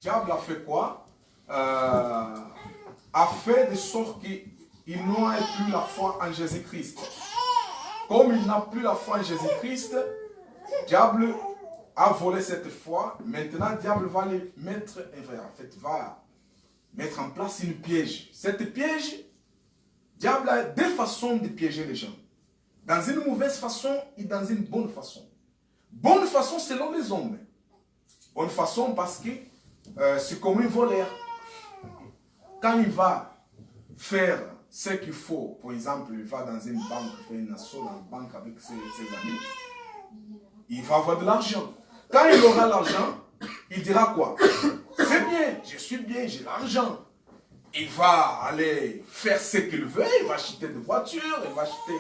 diable a fait quoi? A fait de sorte qu'il n'a plus la foi en Jésus-Christ. Comme il n'a plus la foi en Jésus-Christ, diable a volé cette foi. Maintenant, diable va les mettre, va mettre en place une piège. Cette piège, diable a deux façons de piéger les gens. Dans une mauvaise façon et dans une bonne façon. Bonne façon selon les hommes. Bonne façon parce que c'est comme un voleur. Quand il va faire ce qu'il faut, par exemple, il va dans une banque, faire une assaut dans une banque avec ses amis, il va avoir de l'argent. Quand il aura l'argent, il dira quoi? C'est bien, je suis bien, j'ai l'argent. Il va aller faire ce qu'il veut, il va acheter des voitures, il va acheter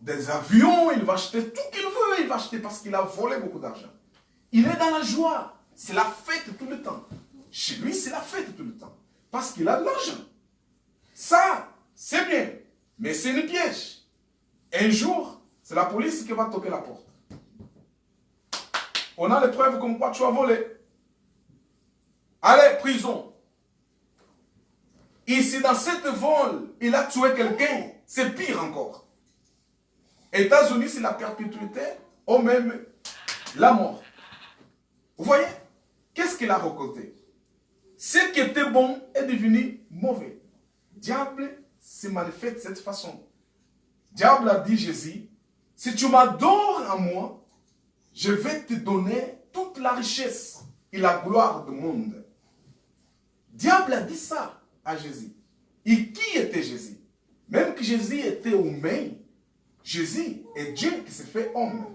des avions, il va acheter tout qu'il veut, il va acheter parce qu'il a volé beaucoup d'argent. Il est dans la joie, c'est la fête tout le temps. Chez lui, c'est la fête tout le temps, parce qu'il a de l'argent. Ça, c'est bien, mais c'est une piège. Un jour, c'est la police qui va toquer la porte. On a les preuves comme quoi tu as volé. Allez, prison. Ici, dans cette vol, il a tué quelqu'un. C'est pire encore. États-Unis, c'est la perpétuité ou même la mort. Vous voyez? Qu'est-ce qu'il a récolté? Ce qui était bon est devenu mauvais. Diable se manifeste de cette façon. Diable a dit Jésus, si tu m'adores à moi, je vais te donner toute la richesse et la gloire du monde. Diable a dit ça à Jésus. Et qui était Jésus? Même que Jésus était humain, Jésus est Dieu qui s'est fait homme.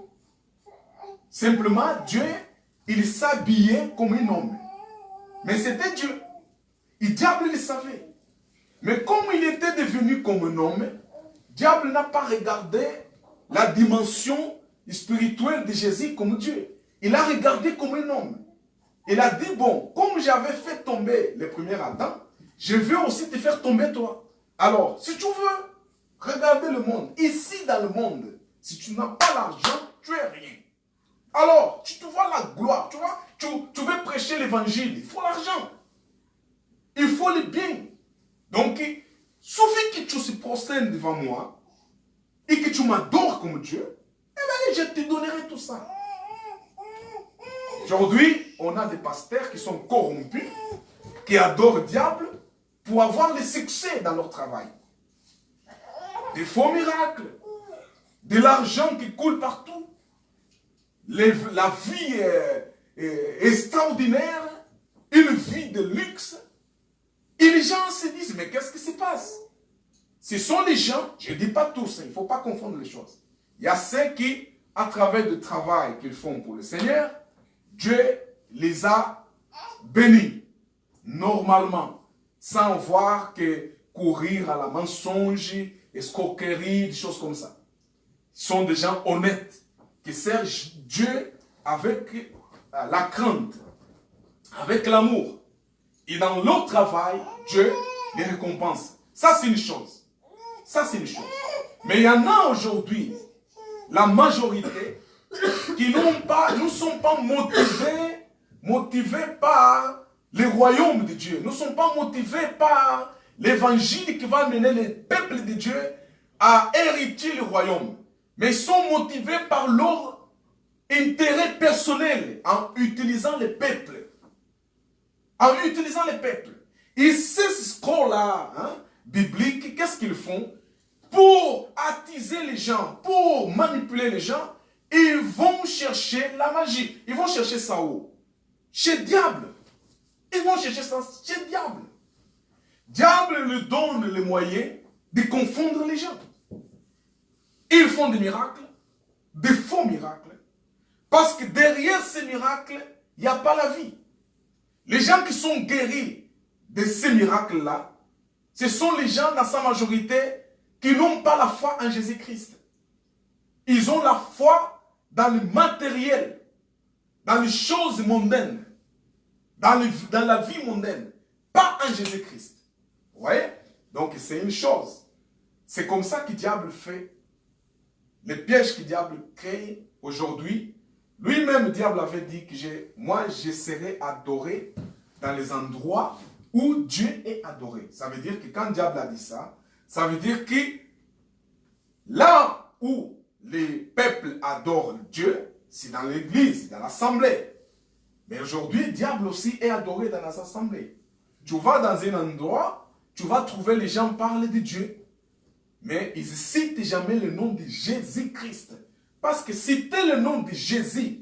Simplement, Dieu, il s'habillait comme un homme. Mais c'était Dieu. Et diable le savait. Mais comme il était devenu comme un homme, diable n'a pas regardé la dimension spirituelle de Jésus comme Dieu. Il a regardé comme un homme. Il a dit, bon, comme j'avais fait tomber le premier Adam, je veux aussi te faire tomber toi. Alors, si tu veux regarder le monde, ici dans le monde, si tu n'as pas l'argent, tu es rien. Alors, tu te vois la gloire, tu vois, tu veux prêcher l'évangile, il faut l'argent. Il faut le bien. Donc, il suffit que tu se prostènes devant moi et que tu m'adores comme Dieu, et bien, je te donnerai tout ça. Aujourd'hui, on a des pasteurs qui sont corrompus, qui adorent le diable pour avoir le succès dans leur travail. Des faux miracles, de l'argent qui coule partout, la vie extraordinaire, une vie de luxe. Et les gens se disent, mais qu'est-ce qui se passe? Ce sont les gens, je ne dis pas tous, il ne faut pas confondre les choses. Il y a ceux qui, à travers le travail qu'ils font pour le Seigneur, Dieu les a bénis, normalement, sans voir que courir à la mensonge, escroquerie, des choses comme ça. Ce sont des gens honnêtes, qui servent Dieu avec la crainte, avec l'amour. Et dans leur travail, Dieu les récompense. Ça, c'est une chose. Ça, c'est une chose. Mais il y en a aujourd'hui, la majorité, qui ne sont pas motivés par le royaume de Dieu. Ne sont pas motivés par l'évangile qui va amener le peuple de Dieu à hériter le royaume. Mais ils sont motivés par leur intérêt personnel en utilisant le peuple. En utilisant le peuple. Et ces scores-là, bibliques, qu'est-ce qu'ils font? Pour attiser les gens, pour manipuler les gens, ils vont chercher la magie. Ils vont chercher ça où? Chez le diable. Ils vont chercher ça chez le diable. Diable lui donne les moyens de confondre les gens. Ils font des miracles, des faux miracles. Parce que derrière ces miracles, il n'y a pas la vie. Les gens qui sont guéris de ces miracles-là, ce sont les gens dans sa majorité qui n'ont pas la foi en Jésus-Christ. Ils ont la foi dans le matériel, dans les choses mondaines, dans la vie mondaine, pas en Jésus-Christ. Vous voyez? Donc c'est une chose. C'est comme ça que le diable fait. Les pièges que le diable crée aujourd'hui, lui-même, le diable avait dit que moi, je serai adoré dans les endroits où Dieu est adoré. Ça veut dire que quand diable a dit ça, ça veut dire que là où les peuples adorent Dieu, c'est dans l'église, dans l'assemblée. Mais aujourd'hui, diable aussi est adoré dans les assemblées. Tu vas dans un endroit, tu vas trouver les gens parler de Dieu, mais ils ne citent jamais le nom de Jésus-Christ. Parce que citer le nom de Jésus,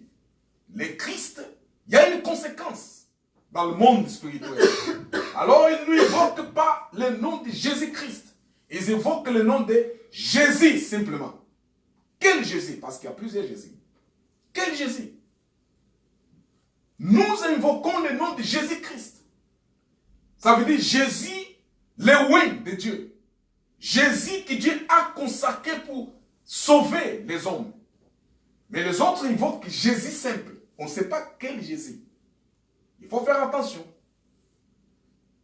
le Christ, il y a une conséquence dans le monde spirituel. Alors, ils n'évoquent pas le nom de Jésus-Christ. Ils évoquent le nom de Jésus, simplement. Quel Jésus? Parce qu'il y a plusieurs Jésus. Quel Jésus? Nous invoquons le nom de Jésus-Christ. Ça veut dire Jésus, le oui de Dieu. Jésus que Dieu a consacré pour sauver les hommes. Mais les autres invoquent Jésus simple. On ne sait pas quel Jésus. Il faut faire attention.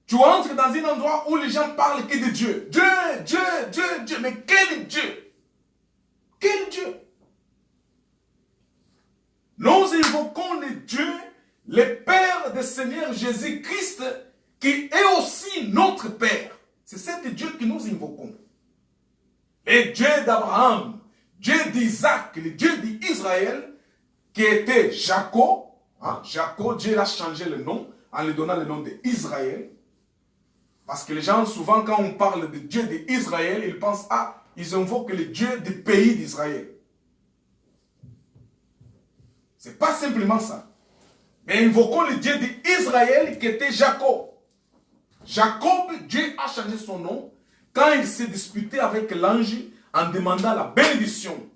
Tu entres dans un endroit où les gens parlent que de Dieu. Dieu, Dieu, Dieu, Dieu. Mais quel Dieu? Quel Dieu? Nous invoquons le Dieu, le Père du Seigneur Jésus-Christ, qui est aussi notre Père. C'est cet Dieu que nous invoquons. Le Dieu d'Abraham, Dieu d'Isaac, le Dieu d'Israël, qui était Jacob. Jacob, Dieu a changé le nom en lui donnant le nom d'Israël. Parce que les gens, souvent, quand on parle de Dieu d'Israël, ils pensent, ils invoquent le Dieu du pays d'Israël. C'est pas simplement ça. Mais invoquons le Dieu d'Israël qui était Jacob. Jacob, Dieu a changé son nom quand il s'est disputé avec l'ange en demandant la bénédiction.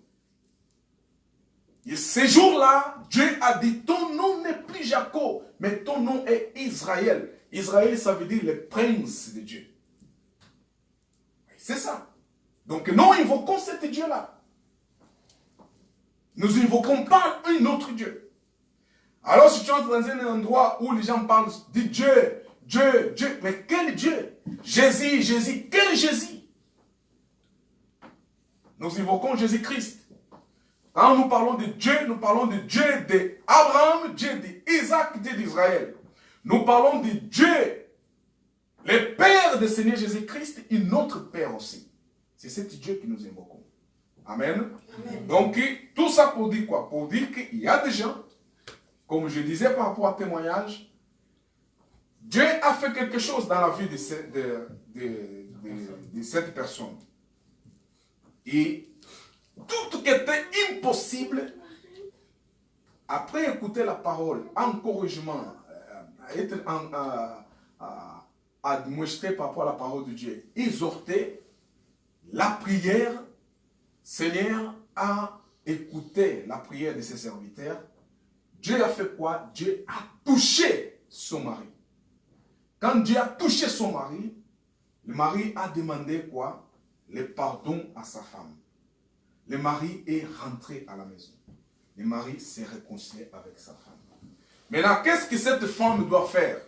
Et ce jour-là, Dieu a dit, ton nom n'est plus Jacob, mais ton nom est Israël. Israël, ça veut dire le prince de Dieu. C'est ça. Donc nous invoquons cet Dieu-là. Nous invoquons pas un autre Dieu. Alors si tu entres dans un endroit où les gens parlent de Dieu, Dieu, Dieu, mais quel Dieu? Jésus, Jésus, quel Jésus? Nous invoquons Jésus-Christ. Quand nous parlons de Dieu d'Abraham, Dieu d'Isaac, Dieu d'Israël. Nous parlons de Dieu, le Père du Seigneur Jésus-Christ et notre Père aussi. C'est cet Dieu que nous invoquons. Amen. Amen. Donc, tout ça pour dire quoi? Pour dire qu'il y a des gens, comme je disais par rapport à témoignage, Dieu a fait quelque chose dans la vie de cette personne. Et tout ce qui était impossible, après écouter la parole, encouragement, être admoesté par rapport à la parole de Dieu, exhorter, la prière, Seigneur a écouté la prière de ses serviteurs. Dieu a fait quoi? Dieu a touché son mari. Quand Dieu a touché son mari, le mari a demandé quoi? Le pardon à sa femme. Le mari est rentré à la maison. Le mari s'est réconcilié avec sa femme. Maintenant, qu'est-ce que cette femme doit faire?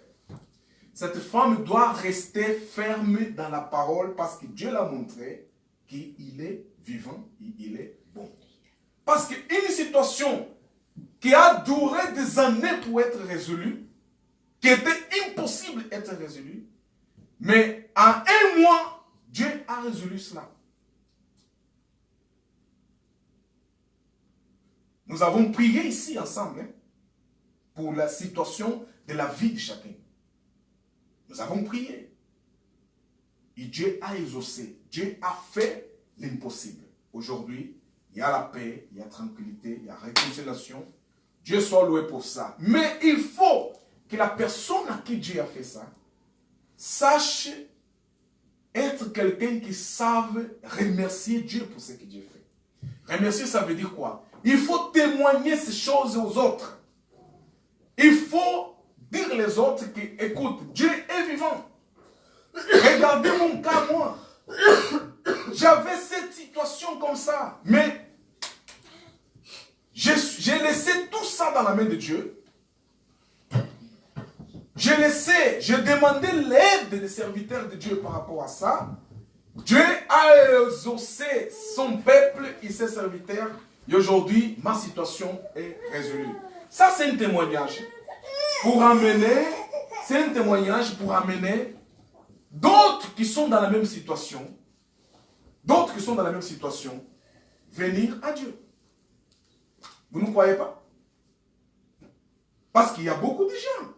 Cette femme doit rester ferme dans la parole parce que Dieu l'a montré qu'il est vivant et il est bon. Parce qu'une situation qui a duré des années pour être résolue, qui était impossible d'être résolue, mais en un mois, Dieu a résolu cela. Nous avons prié ici ensemble pour la situation de la vie de chacun. Nous avons prié. Et Dieu a exaucé. Dieu a fait l'impossible. Aujourd'hui, il y a la paix, il y a la tranquillité, il y a la réconciliation. Dieu soit loué pour ça. Mais il faut que la personne à qui Dieu a fait ça sache être quelqu'un qui savent remercier Dieu pour ce que Dieu fait. Remercier, ça veut dire quoi? Il faut témoigner ces choses aux autres. Il faut dire les autres que, écoute, Dieu est vivant. Regardez mon cas, moi. J'avais cette situation comme ça, mais j'ai laissé tout ça dans la main de Dieu. J'ai demandé l'aide des serviteurs de Dieu par rapport à ça. Dieu a exaucé son peuple et ses serviteurs. Et aujourd'hui, ma situation est résolue. Ça, c'est un témoignage pour amener c'est un témoignage pour amener d'autres qui sont dans la même situation, venir à Dieu. Vous ne croyez pas? Parce qu'il y a beaucoup de gens.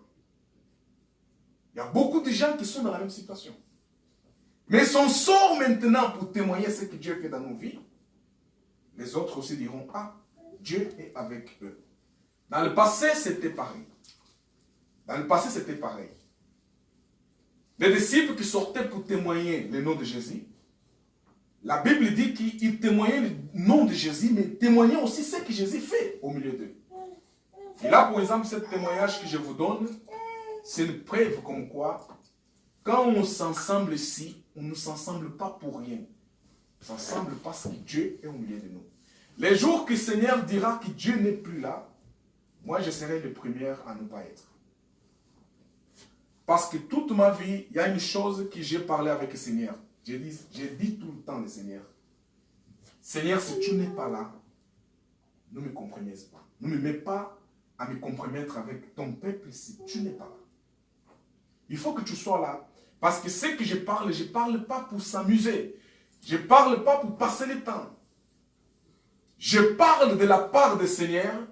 Il y a beaucoup de gens qui sont dans la même situation. Mais son sort maintenant pour témoigner ce que Dieu fait dans nos vies, les autres aussi diront, ah, Dieu est avec eux. Dans le passé, c'était pareil. Les disciples qui sortaient pour témoigner le nom de Jésus, la Bible dit qu'ils témoignaient le nom de Jésus, mais témoignaient aussi ce que Jésus fait au milieu d'eux. Et là, pour exemple, ce témoignage que je vous donne, c'est une preuve comme quoi, quand on s'assemble ici, on ne s'assemble pas pour rien. On s'assemble parce que Dieu est au milieu de nous. Les jours que le Seigneur dira que Dieu n'est plus là, moi je serai le premier à ne pas être. Parce que toute ma vie, il y a une chose que j'ai parlé avec le Seigneur. J'ai dit tout le temps au Seigneur, Seigneur, si tu n'es pas là, ne me compromettez pas. Ne me mets pas à me compromettre avec ton peuple si tu n'es pas là. Il faut que tu sois là. Parce que ce que je parle pas pour s'amuser. Je ne parle pas pour passer le temps. Je parle de la part du Seigneur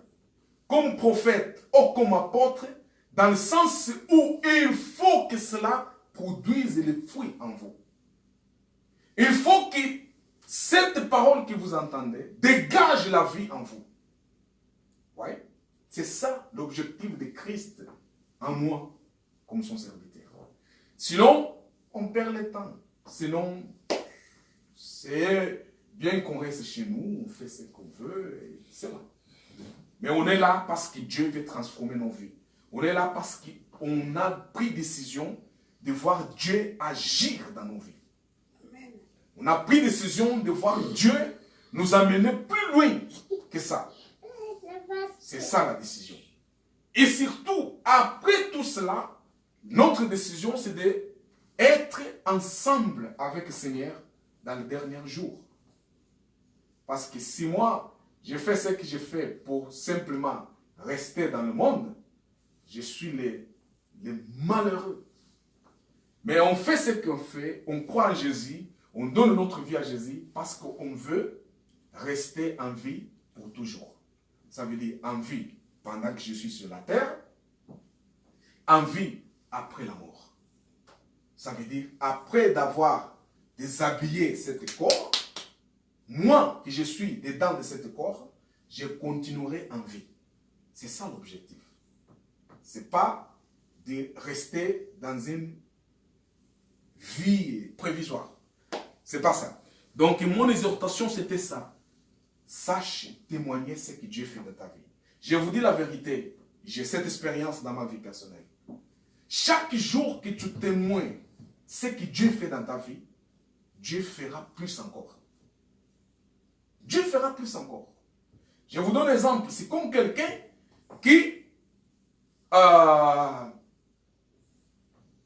comme prophète ou comme apôtre, dans le sens où il faut que cela produise les fruits en vous. Il faut que cette parole que vous entendez dégage la vie en vous. Oui, c'est ça l'objectif de Christ en moi, comme son serviteur. Sinon, on perd le temps. Sinon, c'est bien qu'on reste chez nous, on fait ce qu'on veut, et c'est là. Mais on est là parce que Dieu veut transformer nos vies. On est là parce qu'on a pris décision de voir Dieu agir dans nos vies. Amen. On a pris décision de voir Dieu nous amener plus loin que ça. C'est ça la décision. Et surtout, après tout cela, notre décision, c'est d'être ensemble avec le Seigneur dans les derniers jours. Parce que si moi, je fais ce que je fais pour simplement rester dans le monde, je suis les malheureux. Mais on fait ce qu'on fait, on croit en Jésus, on donne notre vie à Jésus parce qu'on veut rester en vie pour toujours. Ça veut dire en vie pendant que je suis sur la terre, en vie après la mort. Ça veut dire après d'avoir déshabillé cet corps, moi qui je suis dedans de cet corps, je continuerai en vie. C'est ça l'objectif. Ce n'est pas de rester dans une vie provisoire. C'est pas ça. Donc mon exhortation c'était ça. Sache témoigner ce que Dieu fait dans ta vie. Je vous dis la vérité, j'ai cette expérience dans ma vie personnelle. Chaque jour que tu témoignes ce que Dieu fait dans ta vie, Dieu fera plus encore. Dieu fera plus encore. Je vous donne un exemple. C'est comme quelqu'un qui...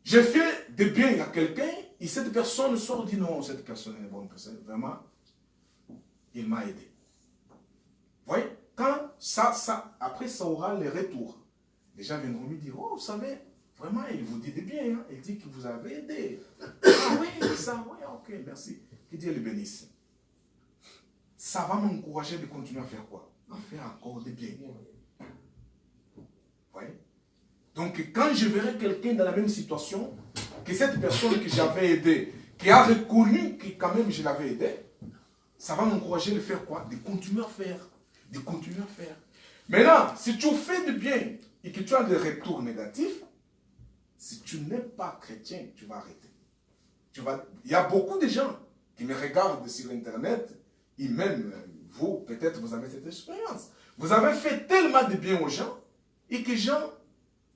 j'ai fait des biens à quelqu'un et cette personne sort dit non, cette personne est une bonne personne. Vraiment, il m'a aidé. Vous voyez, quand après ça aura les retours. Les gens viendront me dire, oh, vous savez, vraiment, il vous dit des biens. Hein? Il dit que vous avez aidé. Ah oui, ça, oui, ok, merci. Que Dieu le bénisse. Ça va m'encourager de continuer à faire quoi? À faire encore des biens. Vous voyez? Donc, quand je verrai quelqu'un dans la même situation, que cette personne que j'avais aidée, qui a reconnu que quand même je l'avais aidé, ça va m'encourager de faire quoi? De continuer à faire. De continuer à faire. Maintenant, si tu fais du bien et que tu as des retours négatifs, si tu n'es pas chrétien, tu vas arrêter. Il y a beaucoup de gens qui me regardent sur Internet, et même vous, peut-être vous avez cette expérience. Vous avez fait tellement de bien aux gens, et que les gens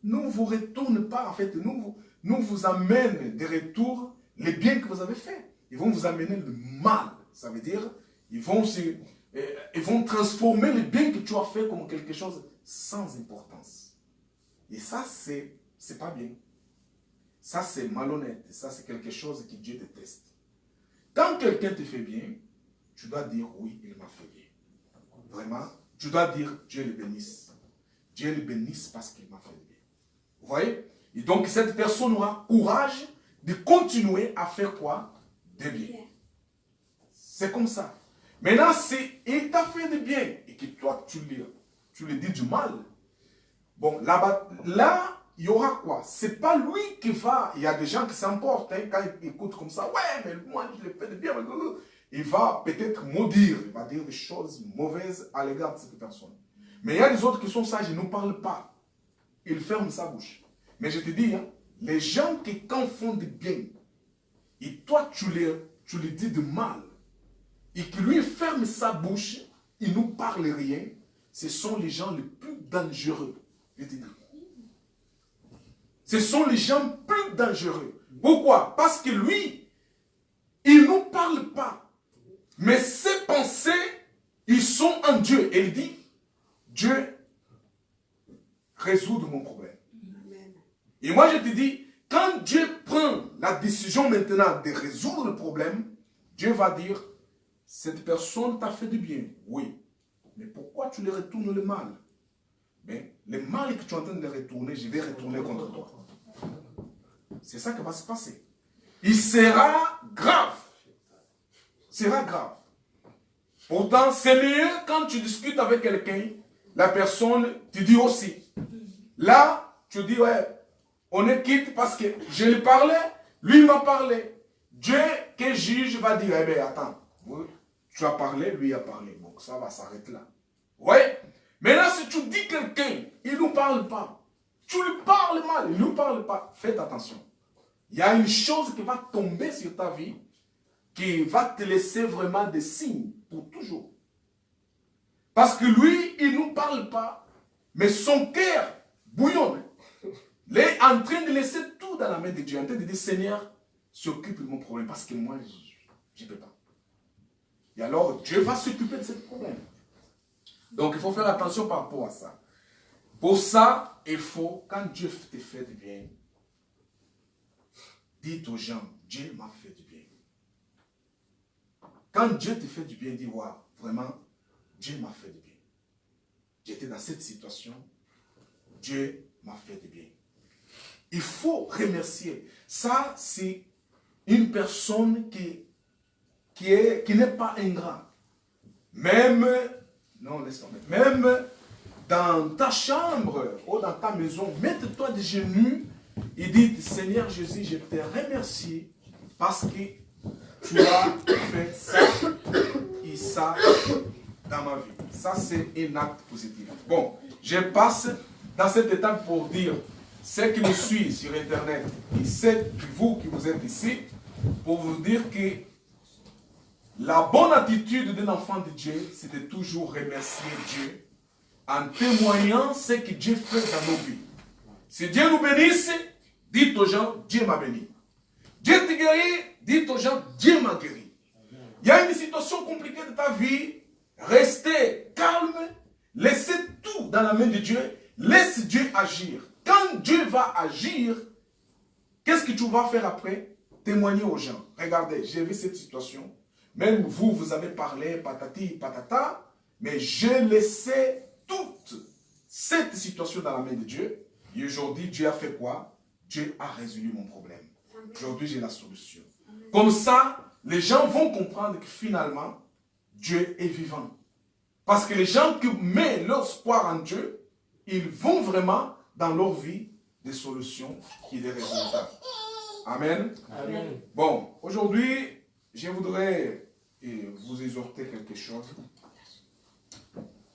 ne vous retournent pas, en fait, nous vous amènent des retours, les biens que vous avez faits. Ils vont vous amener le mal. Ça veut dire, ils vont transformer les biens que tu as fait comme quelque chose sans importance. Et ça, c'est pas bien. Ça, c'est malhonnête. Ça, c'est quelque chose que Dieu déteste. Quand quelqu'un te fait bien, tu dois dire, oui, il m'a fait bien. Vraiment, tu dois dire, Dieu le bénisse. Dieu le bénisse parce qu'il m'a fait bien. Vous voyez? Et donc, cette personne aura courage de continuer à faire quoi? De bien. C'est comme ça. Maintenant, si il t'a fait de bien et que toi, tu lui dis du mal, bon, là, il y aura quoi? C'est pas lui qui va. Il y a des gens qui s'emportent hein, quand ils écoutent comme ça. Ouais, mais moi, je l'ai fait de bien. Il va peut-être maudire. Il va dire des choses mauvaises à l'égard de cette personne. Mais il y a des autres qui sont sages, ils ne parlent pas. Ils ferment sa bouche. Mais je te dis, hein, les gens qui quand font du bien, et toi, tu les dis de mal, et qui lui ferme sa bouche, il ne nous parle rien, ce sont les gens les plus dangereux. Je te dis. Ce sont les gens plus dangereux. Pourquoi? Parce que lui, il ne nous parle pas. Mais ses pensées, ils sont en Dieu. Et il dit, Dieu résout mon problème. Amen. Et moi je te dis, quand Dieu prend la décision maintenant de résoudre le problème, Dieu va dire, cette personne t'a fait du bien. Oui. Mais pourquoi tu lui retournes le mal? Mais le mal que tu es en train de retourner, je vais retourner contre toi. C'est ça qui va se passer. Il sera grave. Sera grave. Pourtant, c'est mieux quand tu discutes avec quelqu'un, la personne te dit aussi. Là, tu dis, ouais, on est quitte parce que je lui parlais, lui m'a parlé. Dieu qui juge va dire, eh bien, attends, tu as parlé, lui a parlé. Bon, ça va s'arrêter là. Ouais. Maintenant, si tu dis quelqu'un, il ne nous parle pas. Tu lui parles mal, il ne nous parle pas. Faites attention. Il y a une chose qui va tomber sur ta vie, qui va te laisser vraiment des signes pour toujours. Parce que lui, il ne nous parle pas, mais son cœur bouillonne. Il est en train de laisser tout dans la main de Dieu, en train de dire, Seigneur, s'occupe de mon problème, parce que moi, je ne peux pas. Et alors, Dieu va s'occuper de ce problème. Donc, il faut faire attention par rapport à ça. Pour ça, il faut, quand Dieu te fait du bien, dites aux gens, Dieu m'a fait du bien. Quand Dieu te fait du bien, dis, waouh, vraiment, Dieu m'a fait du bien. J'étais dans cette situation, Dieu m'a fait du bien. Il faut remercier. Ça, c'est une personne qui n'est pas ingrat. Même, non, laisse tomber. Même dans ta chambre ou dans ta maison, mets-toi de genoux et dis, Seigneur Jésus, je te remercie parce que tu as fait ça et ça dans ma vie. Ça, c'est un acte positif. Bon, je passe dans cette étape pour dire, ceux qui nous suivent sur Internet et ceux vous qui vous êtes ici, pour vous dire que la bonne attitude d'un enfant de Dieu, c'est de toujours remercier Dieu en témoignant ce que Dieu fait dans nos vies. Si Dieu nous bénisse, dites aux gens, Dieu m'a béni. Dieu te guérit, dites aux gens, Dieu m'a guéri. Il y a une situation compliquée de ta vie, restez calme, laissez tout dans la main de Dieu, laisse Dieu agir. Quand Dieu va agir, qu'est-ce que tu vas faire après? Témoigner aux gens. Regardez, j'ai vu cette situation. Même vous, vous avez parlé, patati, patata, mais j'ai laissé toute cette situation dans la main de Dieu. Et aujourd'hui, Dieu a fait quoi? Dieu a résolu mon problème. Aujourd'hui, j'ai la solution. Comme ça, les gens vont comprendre que finalement, Dieu est vivant. Parce que les gens qui mettent leur espoir en Dieu, ils vont vraiment dans leur vie des solutions et des résultats. Amen. Amen. Bon, aujourd'hui, je voudrais vous exhorter quelque chose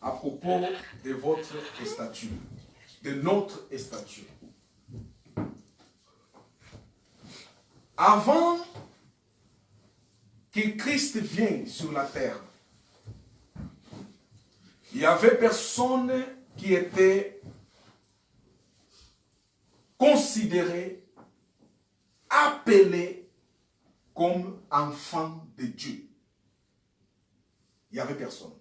à propos de votre statut, de notre statut. Avant que Christ vienne sur la terre, il n'y avait personne qui était considéré, appelé comme enfant de Dieu. Il n'y avait personne.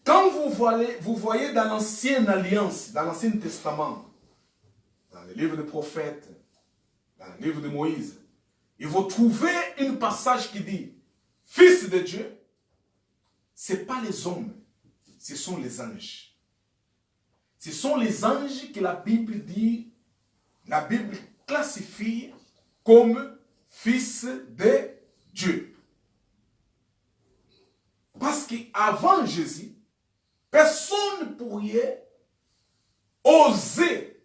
Quand vous voyez dans l'Ancienne Alliance, dans l'Ancien Testament, dans le livre des prophètes, dans le livre de Moïse, et vous trouvez un passage qui dit, Fils de Dieu, ce n'est pas les hommes, ce sont les anges. Ce sont les anges que la Bible dit, la Bible classifie comme fils de Dieu. Parce qu'avant Jésus, personne ne pourrait oser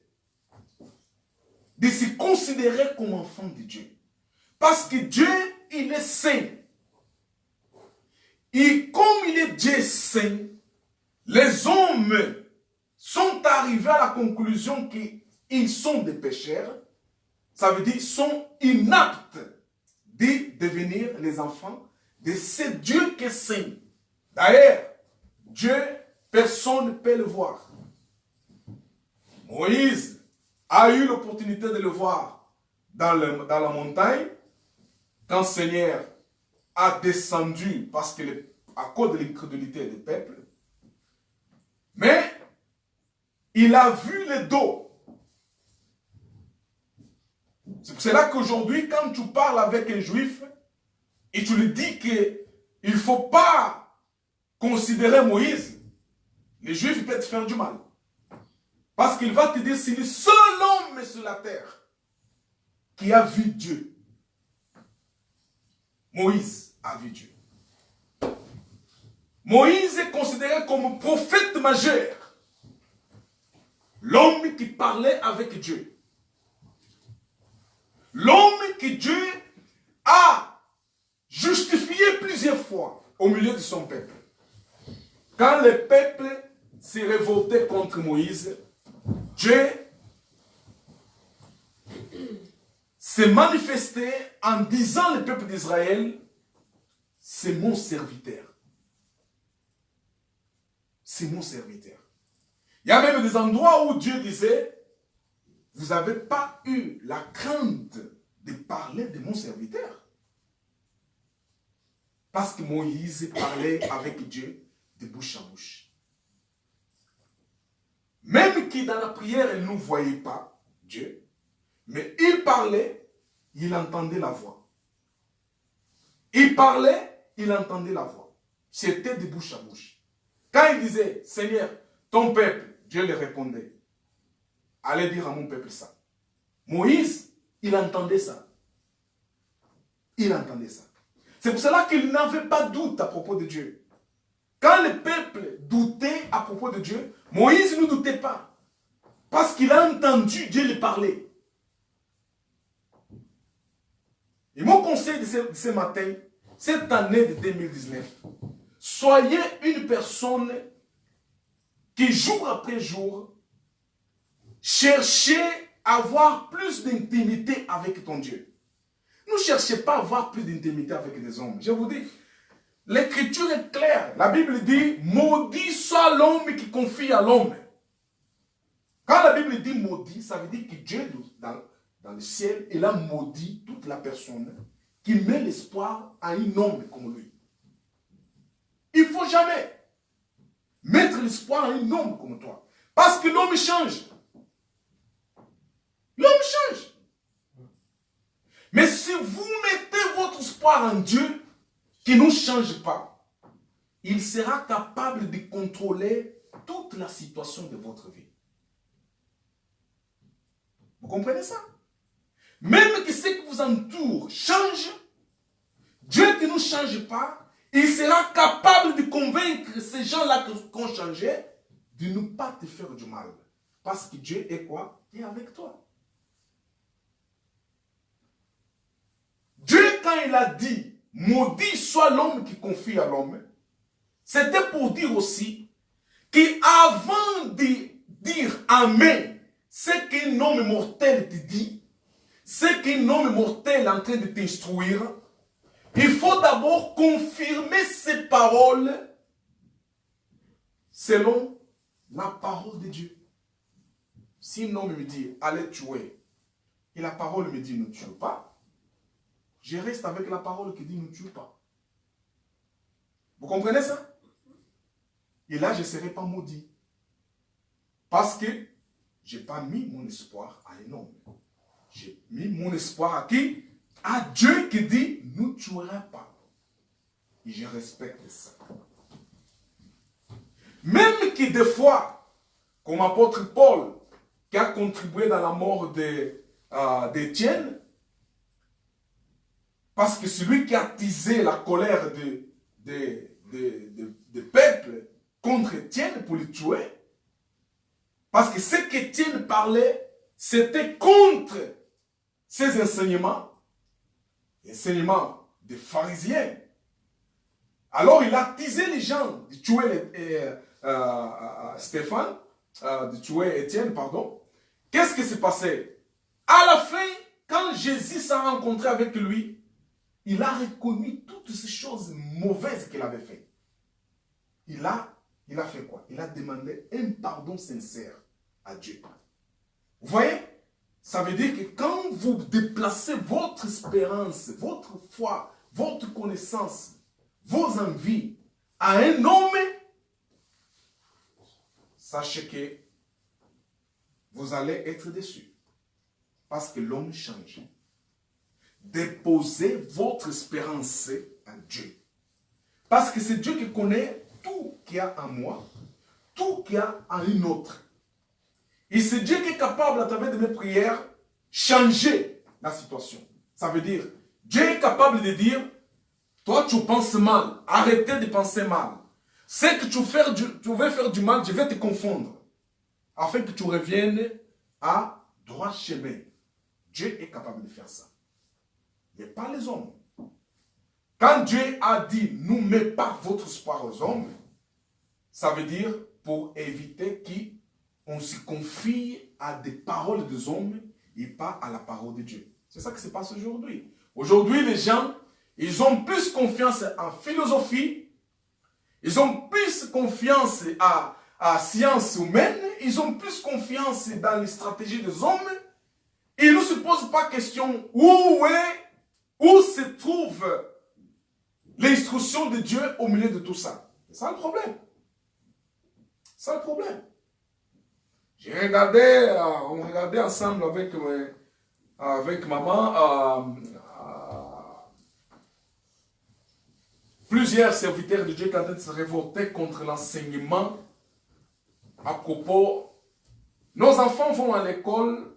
de se considérer comme enfant de Dieu. Parce que Dieu, il est saint. Et comme il est Dieu saint, les hommes sont arrivés à la conclusion qu'ils sont des pécheurs. Ça veut dire qu'ils sont inaptes de devenir les enfants de ce Dieu qui est saint. D'ailleurs, Dieu, personne ne peut le voir. Moïse a eu l'opportunité de le voir dans la montagne, quand le Seigneur a descendu à cause de l'incrédulité du peuple. Mais il a vu le dos. C'est pour cela qu'aujourd'hui, quand tu parles avec un juif et tu lui dis qu'il ne faut pas considérer Moïse, le juif peut te faire du mal. Parce qu'il va te dire, c'est le seul homme sur la terre qui a vu Dieu. Moïse a vu Dieu. Moïse est considéré comme prophète majeur. L'homme qui parlait avec Dieu. L'homme que Dieu a justifié plusieurs fois au milieu de son peuple. Quand le peuple s'est révolté contre Moïse, Dieu s'est manifesté en disant au peuple d'Israël, c'est mon serviteur. C'est mon serviteur. Il y a même des endroits où Dieu disait, vous n'avez pas eu la crainte de parler de mon serviteur. Parce que Moïse parlait avec Dieu de bouche à bouche. Même qui dans la prière, il ne voyait pas Dieu, mais il parlait, il entendait la voix. Il parlait, il entendait la voix. C'était de bouche à bouche. Quand il disait, Seigneur, ton peuple, Dieu lui répondait, allez dire à mon peuple ça. Moïse, il entendait ça. Il entendait ça. C'est pour cela qu'il n'avait pas de doute à propos de Dieu. Quand le peuple doutait à propos de Dieu, Moïse ne doutait pas. Parce qu'il a entendu Dieu lui parler. Et mon conseil de ce matin, cette année de 2019, soyez une personne qui, jour après jour, cherchez à avoir plus d'intimité avec ton Dieu. Ne cherchez pas à avoir plus d'intimité avec les hommes. Je vous dis, l'écriture est claire. La Bible dit, maudit soit l'homme qui confie à l'homme. Quand la Bible dit maudit, ça veut dire que Dieu, dans le ciel, il a maudit toute la personne qui met l'espoir à un homme comme lui. Il ne faut jamais mettre l'espoir à un homme comme toi. Parce que l'homme change. L'homme change. Mais si vous mettez votre espoir en Dieu, qui ne change pas, il sera capable de contrôler toute la situation de votre vie. Vous comprenez ça? Même que ce qui vous entoure change, Dieu qui ne change pas, il sera capable de convaincre ces gens-là qui ont changé de ne pas te faire du mal. Parce que Dieu est quoi? Il est avec toi. Dieu, quand il a dit, maudit soit l'homme qui confie à l'homme, c'était pour dire aussi qu'avant de dire Amen, ce qu'un homme mortel te dit, ce qu'un homme mortel est en train de t'instruire, il faut d'abord confirmer ces paroles selon la parole de Dieu. Si un homme me dit, allez tuer, et la parole me dit, ne tue pas, je reste avec la parole qui dit, ne tue pas. Vous comprenez ça? Et là, je ne serai pas maudit. Parce que je n'ai pas mis mon espoir à un homme. J'ai mis mon espoir à qui? À Dieu qui dit, ne tuera pas. Et je respecte ça. Même que des fois, comme apôtre Paul, qui a contribué dans la mort d'Étienne. Parce que celui qui a attisé la colère des peuples contre Étienne pour le tuer. Parce que ce qu'Étienne parlait, c'était contre ses enseignements. Les enseignements des pharisiens. Alors il a attisé les gens de tuer Stéphane, de tuer Étienne, pardon. Qu'est-ce qui s'est passé? À la fin, quand Jésus s'est rencontré avec lui, il a reconnu toutes ces choses mauvaises qu'il avait faites. Il a fait quoi? Il a demandé un pardon sincère à Dieu. Vous voyez? Ça veut dire que quand vous déplacez votre espérance, votre foi, votre connaissance, vos envies à un homme, sachez que vous allez être déçus. Parce que l'homme change. Déposez votre espérance à Dieu. Parce que c'est Dieu qui connaît tout qu'il y a en moi, tout qu'il y a en une autre. Et c'est Dieu qui est capable, à travers de mes prières, changer la situation. Ça veut dire, Dieu est capable de dire, toi tu penses mal, arrêtez de penser mal. C'est que tu veux faire du mal, je vais te confondre. Afin que tu reviennes à droit chemin. Dieu est capable de faire ça. Mais pas les hommes. Quand Dieu a dit, ne mettez pas votre espoir aux hommes, ça veut dire pour éviter qu'on se confie à des paroles des hommes et pas à la parole de Dieu. C'est ça qui se passe aujourd'hui. Aujourd'hui, les gens, ils ont plus confiance en philosophie, ils ont plus confiance à science humaine, ils ont plus confiance dans les stratégies des hommes. Ils ne se posent pas question où se trouve l'instruction de Dieu au milieu de tout ça. C'est ça le problème. C'est ça le problème. J'ai regardé, on regardait ensemble avec maman plusieurs serviteurs de Dieu qui ont se révolter contre l'enseignement à propos. Nos enfants vont à l'école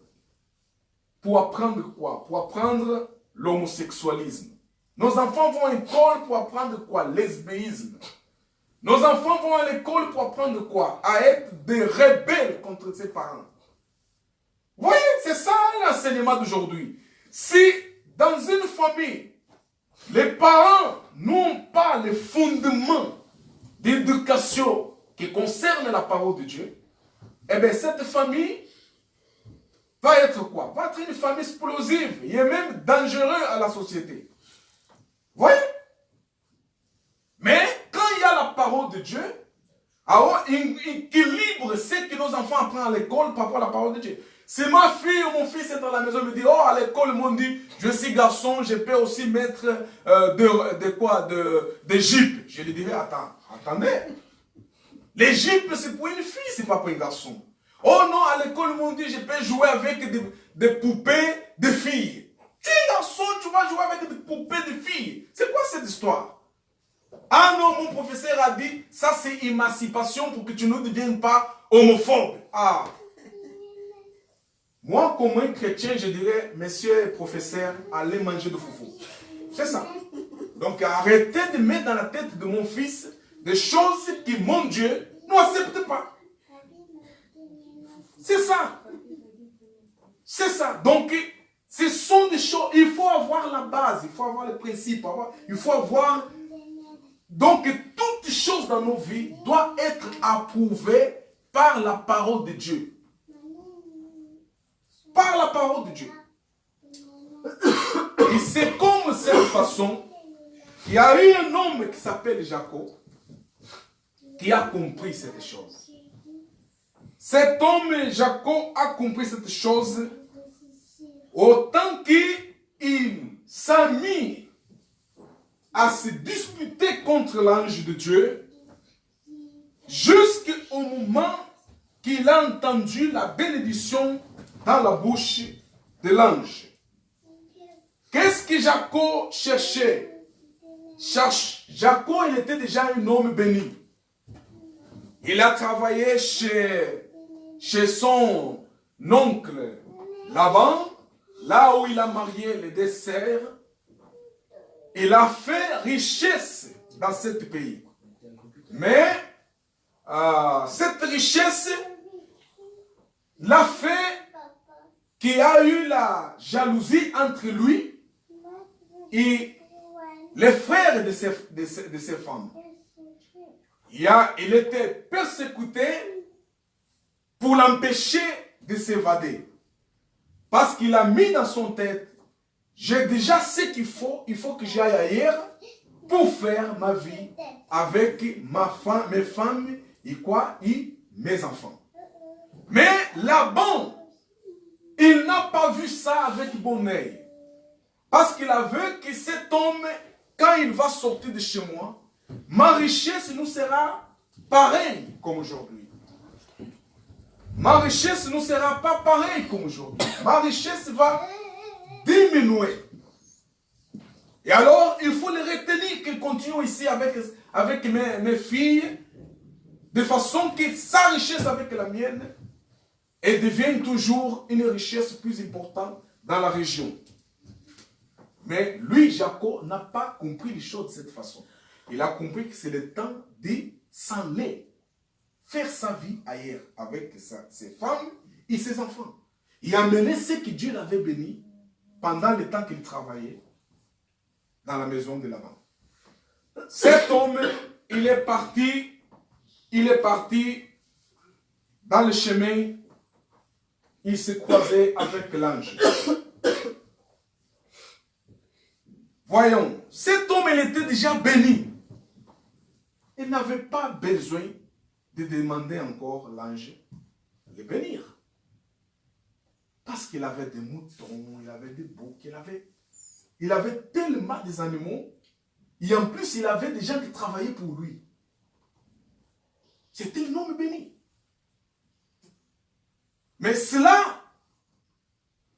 pour apprendre quoi? Pour apprendre l'homosexualisme. Nos enfants vont à l'école pour apprendre quoi? Lesbéisme. Nos enfants vont à l'école pour apprendre quoi? À être des rebelles contre ses parents. Vous voyez, c'est ça l'enseignement d'aujourd'hui. Si dans une famille, les parents n'ont pas les fondements d'éducation qui concernent la parole de Dieu, eh bien cette famille va être quoi? Va être une famille explosive et même dangereuse à la société. Vous voyez? Mais quand il y a la parole de Dieu, alors il équilibre ce que nos enfants apprennent à l'école par rapport à la parole de Dieu. Si ma fille ou mon fils est dans la maison et me dit, oh à l'école ils m'ont dit, je suis garçon, je peux aussi mettre des jupes. Je lui dirai, attendez. Les jupes c'est pour une fille, c'est pas pour un garçon. Oh non, à l'école ils m'ont dit, je peux jouer avec des poupées de filles. Tu es garçon, tu vas jouer avec des poupées de filles. C'est quoi cette histoire? Ah non, mon professeur a dit, ça c'est émancipation pour que tu ne deviennes pas homophobe. Ah. Moi, comme un chrétien, je dirais, monsieur professeur, allez manger de foufou. C'est ça. Donc arrêtez de mettre dans la tête de mon fils des choses qui, mon Dieu, n'accepte pas. C'est ça. C'est ça. Donc, ce sont des choses, il faut avoir la base, il faut avoir les principes, il faut avoir... Donc, toutes les choses dans nos vies doivent être approuvées par la parole de Dieu. Par la parole de Dieu. Et c'est comme cette façon qu'il y a eu un homme qui s'appelle Jacob qui a compris cette chose. Cet homme, Jacob, a compris cette chose autant qu'il s'est mis à se disputer contre l'ange de Dieu jusqu'au moment qu'il a entendu la bénédiction dans la bouche de l'ange. Qu'est-ce que Jacob cherchait? Jacob, il était déjà un homme béni. Il a travaillé chez son oncle Laban, là où il a marié les deux sœurs, il a fait richesse dans ce pays. Mais cette richesse l'a fait qu'il y a eu la jalousie entre lui et les frères de ses femmes. Il était persécuté pour l'empêcher de s'évader. Parce qu'il a mis dans son tête, j'ai déjà ce qu'il faut que j'aille ailleurs pour faire ma vie avec mes femmes et mes enfants. Mais Laban, il n'a pas vu ça avec bon œil. Parce qu'il a vu que cet homme, quand il va sortir de chez moi, ma richesse nous sera pareille comme aujourd'hui. Ma richesse ne sera pas pareille comme aujourd'hui. Ma richesse va diminuer. Et alors, il faut le retenir qu'il continue ici avec mes filles, de façon que sa richesse avec la mienne, elle devienne toujours une richesse plus importante dans la région. Mais lui, Jacob, n'a pas compris les choses de cette façon. Il a compris que c'est le temps de s'en aller, faire sa vie ailleurs avec ses femmes et ses enfants. Il a mené ce que Dieu l'avait béni pendant le temps qu'il travaillait dans la maison de Laban. Cet homme, il est parti dans le chemin, il s'est croisé avec l'ange. Voyons, cet homme, il était déjà béni. Il n'avait pas besoin de demander encore l'ange de le bénir. Parce qu'il avait des moutons, il avait des boucs, il avait tellement des animaux. Et en plus, il avait des gens qui travaillaient pour lui. C'était un homme béni. Mais cela,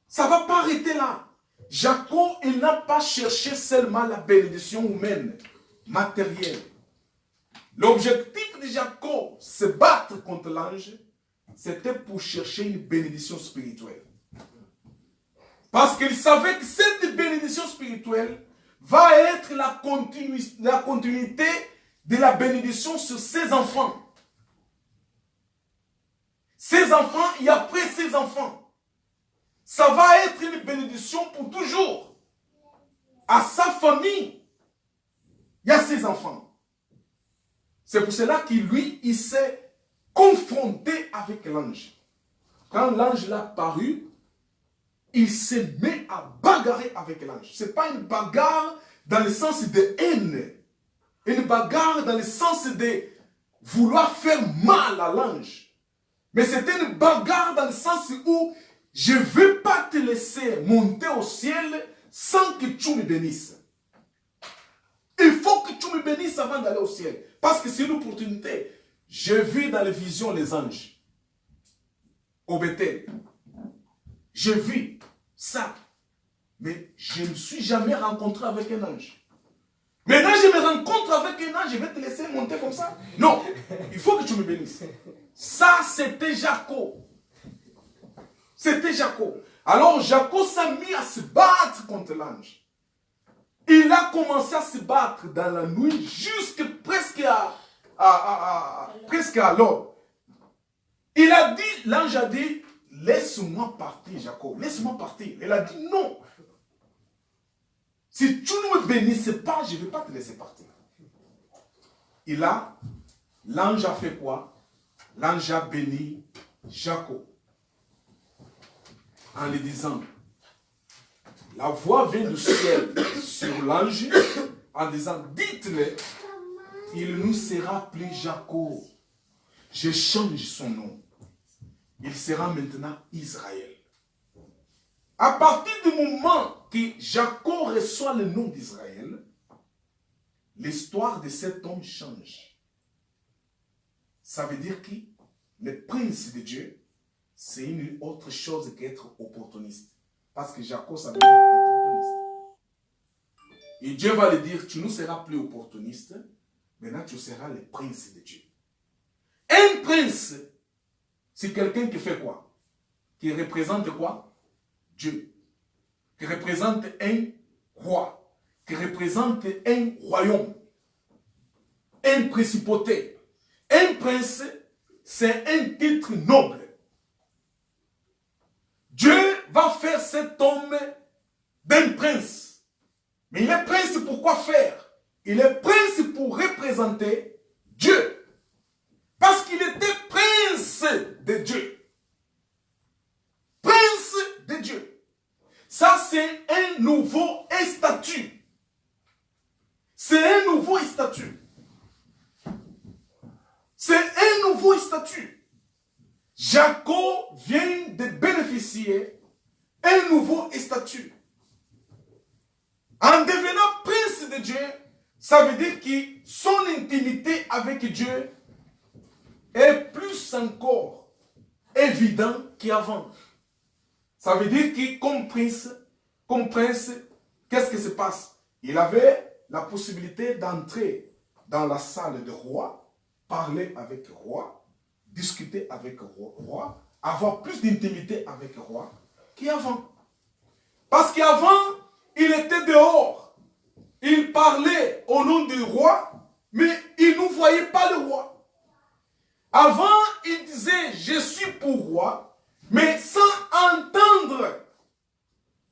ça ne va pas arrêter là. Jacob, il n'a pas cherché seulement la bénédiction humaine, matérielle. L'objectif de Jacob, se battre contre l'ange, c'était pour chercher une bénédiction spirituelle. Parce qu'il savait que cette bénédiction spirituelle va être la continuité de la bénédiction sur ses enfants. Ses enfants et après ses enfants. Ça va être une bénédiction pour toujours. À sa famille, il y a ses enfants. C'est pour cela qu'il, lui, il s'est confronté avec l'ange. Quand l'ange l'a paru, il s'est mis à bagarrer avec l'ange. Ce n'est pas une bagarre dans le sens de haine. Une bagarre dans le sens de vouloir faire mal à l'ange. Mais c'était une bagarre dans le sens où je ne veux pas te laisser monter au ciel sans que tu me bénisses. Il faut que tu me bénisses avant d'aller au ciel. Parce que c'est une opportunité. Je vis dans les visions les anges. Au Bethel. Je vis ça. Mais je ne me suis jamais rencontré avec un ange. Maintenant, je me rencontre avec un ange, je vais te laisser monter comme ça. Non, il faut que tu me bénisses. Ça, c'était Jacob. C'était Jacob. Alors, Jacob s'est mis à se battre contre l'ange. Il a commencé à se battre dans la nuit jusqu'à presque à l'aube. Il a dit, l'ange a dit, laisse-moi partir, Jacob. Laisse-moi partir. Il a dit non. Si tu ne me bénisses pas, je ne vais pas te laisser partir. Et là, l'ange a fait quoi? L'ange a béni Jacob. En lui disant, la voix vient du ciel sur l'ange, en disant, dites-le, il nous sera plus Jacob. Je change son nom. Il sera maintenant Israël. À partir du moment que Jacob reçoit le nom d'Israël, l'histoire de cet homme change. Ça veut dire que le prince de Dieu, c'est une autre chose qu'être opportuniste. Parce que Jacob, ça veut dire opportuniste. Et Dieu va lui dire, tu ne seras plus opportuniste, maintenant tu seras le prince de Dieu. Un prince, c'est quelqu'un qui fait quoi? qui représente quoi? Dieu. Qui représente un roi. Qui représente un royaume. Une principauté. Un prince, c'est un titre noble. Dieu va faire cet homme d'un prince. Mais il est prince pour quoi faire? Il est prince pour représenter Dieu. Parce qu'il était prince de Dieu. Prince de Dieu. Ça, c'est un nouveau statut. C'est un nouveau statut. C'est un nouveau statut. Jacob vient de bénéficier un nouveau statut. En devenant prince de Dieu, ça veut dire que son intimité avec Dieu est plus encore évident qu'avant. Ça veut dire que comme prince, qu'est-ce qui se passe? Il avait la possibilité d'entrer dans la salle de roi, parler avec le roi, discuter avec le roi, avoir plus d'intimité avec le roi qu'avant. Parce qu'avant, il était dehors. Il parlait au nom du roi, mais il ne voyait pas le roi. Avant, il disait, je suis pour roi, mais sans entendre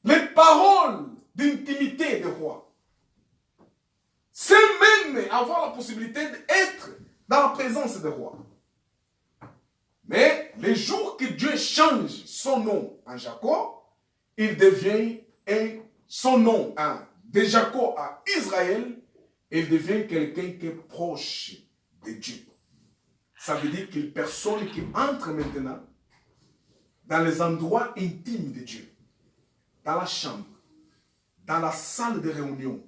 les paroles d'intimité du roi. C'est même avoir la possibilité d'être dans la présence du roi. Mais les jours que Dieu change son nom en Jacob, il devient son nom de Jacob à Israël, il devient quelqu'un qui est proche de Dieu. Ça veut dire qu'une personne qui entre maintenant dans les endroits intimes de Dieu, dans la chambre, dans la salle de réunion,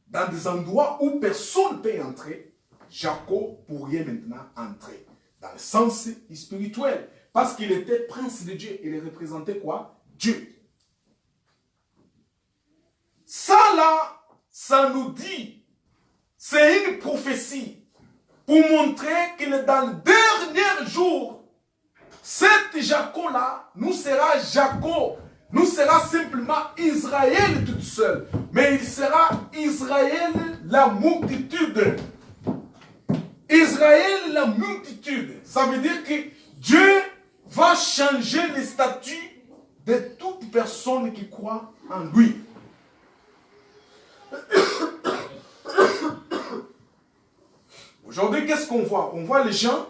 dans des endroits où personne ne peut entrer, Jacob pourrait maintenant entrer. Dans le sens spirituel. Parce qu'il était prince de Dieu. Il représentait quoi? Dieu. Ça là, ça nous dit, c'est une prophétie pour montrer que dans le dernier jour, cet Jacob-là nous sera Jacob, nous sera simplement Israël tout seul, mais il sera Israël la multitude. Israël la multitude. Ça veut dire que Dieu va changer le statut de toute personne qui croit en lui. Aujourd'hui, qu'est-ce qu'on voit? On voit les gens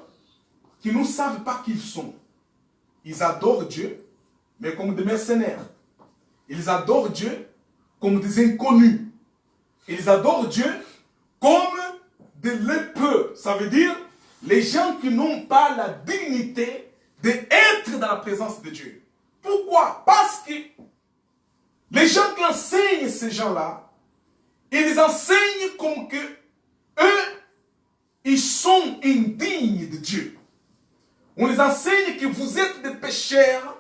qui ne savent pas qui ils sont. Ils adorent Dieu, mais comme des mercenaires. Ils adorent Dieu comme des inconnus. Ils adorent Dieu comme des lépreux. Ça veut dire les gens qui n'ont pas la dignité d'être dans la présence de Dieu. Pourquoi? Parce que les gens qui enseignent ces gens-là, ils enseignent comme que eux, ils sont indignes de Dieu. On les enseigne que vous êtes des pécheurs,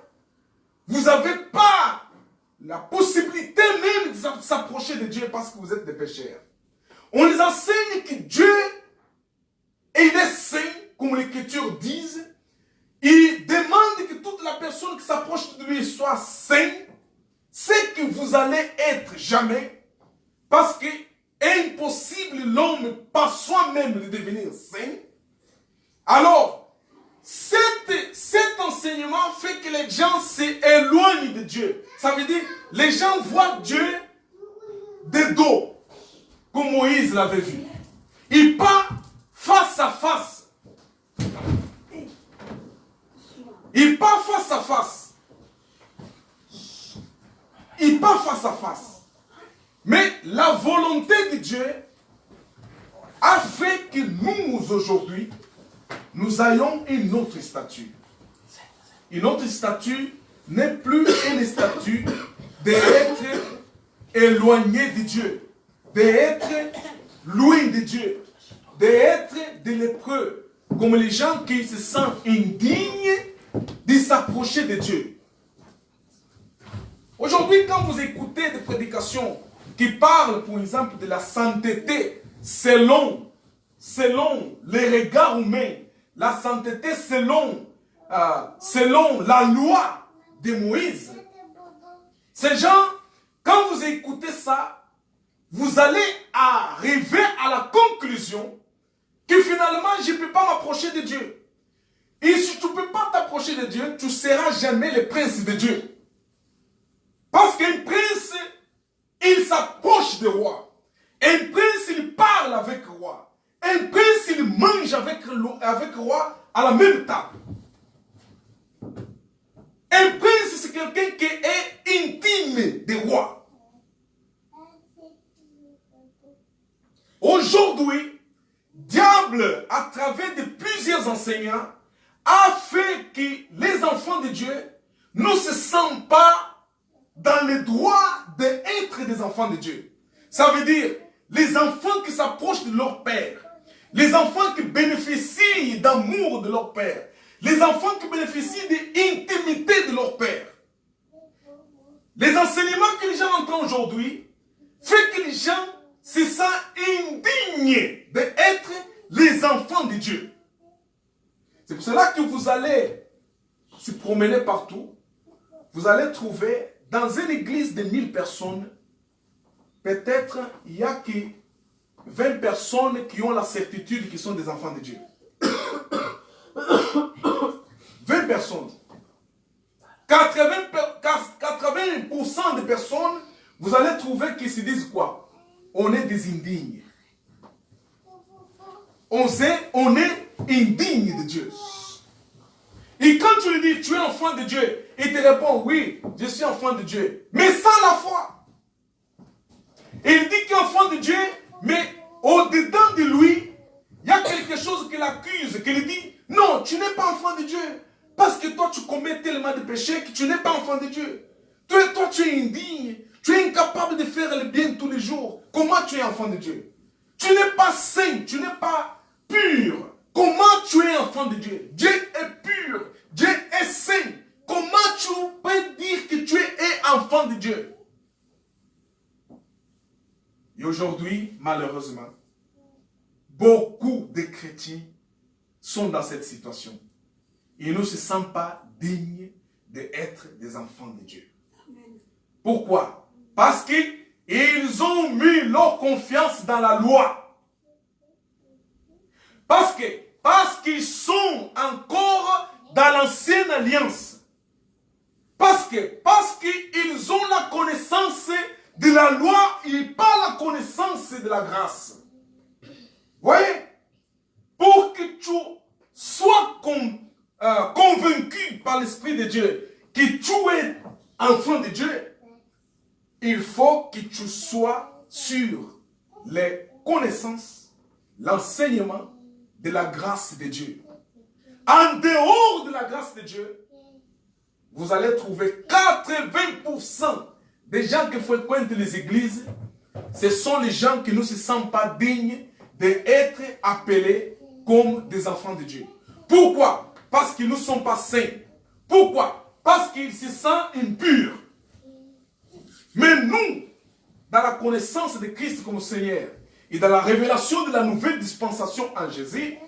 vous n'avez pas la possibilité même de s'approcher de Dieu parce que vous êtes des pécheurs. On les enseigne que Dieu, il est saint, comme l'Écriture dit. Il demande que toute la personne qui s'approche de lui soit saint. C'est que vous allez être jamais. Parce que impossible l'homme par soi-même de devenir saint. Alors, cet enseignement fait que les gens s'éloignent de Dieu. Ça veut dire, les gens voient Dieu de dos, comme Moïse l'avait vu. Il part face à face. Il part face à face. Il part face à face. Mais la volonté de Dieu a fait que nous, aujourd'hui, nous ayons une autre statue. Une autre statue n'est plus un statut d'être éloigné de Dieu, d'être loin de Dieu, d'être des lépreux, comme les gens qui se sentent indignes de s'approcher de Dieu. Aujourd'hui, quand vous écoutez des prédications qui parlent, par exemple, de la sainteté selon les regards humains, la sainteté selon la loi, de Moïse. Ces gens, quand vous écoutez ça, vous allez arriver à la conclusion que finalement, je ne peux pas m'approcher de Dieu. Et si tu ne peux pas t'approcher de Dieu, tu ne seras jamais le prince de Dieu. Parce qu'un prince, il s'approche du roi. Un prince, il parle avec le roi. Un prince, il mange avec le roi à la même table. Un prince, c'est quelqu'un qui est intime des rois. Aujourd'hui, diable, à travers de plusieurs enseignants, a fait que les enfants de Dieu ne se sentent pas dans le droit d'être des enfants de Dieu. Ça veut dire, les enfants qui s'approchent de leur père, les enfants qui bénéficient d'amour de leur père, les enfants qui bénéficient de l'intimité de leur père. Les enseignements que les gens entendent aujourd'hui font que les gens se sentent indignes d'être les enfants de Dieu. C'est pour cela que vous allez se promener partout. Vous allez trouver dans une église de 1000 personnes, peut-être il n'y a que 20 personnes qui ont la certitude qu'ils sont des enfants de Dieu. 20 personnes. 80% des personnes, vous allez trouver qu'ils se disent quoi? On est des indignes. On est indigne de Dieu. Et quand tu lui dis, tu es enfant de Dieu, il te répond, oui, je suis enfant de Dieu. Mais sans la foi. Et il dit qu'il est enfant de Dieu, mais au-dedans de lui, il y a quelque chose qui l'accuse, qui lui dit, non, tu n'es pas enfant de Dieu. Parce que toi, tu commets tellement de péchés que tu n'es pas enfant de Dieu. Toi, tu es indigne. Tu es incapable de faire le bien tous les jours. Comment tu es enfant de Dieu? Tu n'es pas saint, tu n'es pas pur. Comment tu es enfant de Dieu? Dieu est pur, Dieu est saint. Comment tu peux dire que tu es enfant de Dieu? Et aujourd'hui, malheureusement, beaucoup de chrétiens sont dans cette situation. Ils ne se sentent pas dignes d'être des enfants de Dieu. Pourquoi? Parce qu'ils ont mis leur confiance dans la loi. Parce qu'ils sont encore dans l'ancienne alliance. Parce qu'ils ont la connaissance de la loi et pas la connaissance de la grâce. Voyez? Pour que tu sois convaincu par l'Esprit de Dieu que tu es enfant de Dieu, il faut que tu sois sur les connaissances, l'enseignement de la grâce de Dieu. En dehors de la grâce de Dieu, vous allez trouver 80% des gens qui fréquentent les églises, ce sont les gens qui ne se sentent pas dignes d'être appelés comme des enfants de Dieu. Pourquoi? Parce qu'ils ne sont pas saints. Pourquoi? Parce qu'ils se sentent impurs. Mais nous, dans la connaissance de Christ comme Seigneur et dans la révélation de la nouvelle dispensation en Jésus,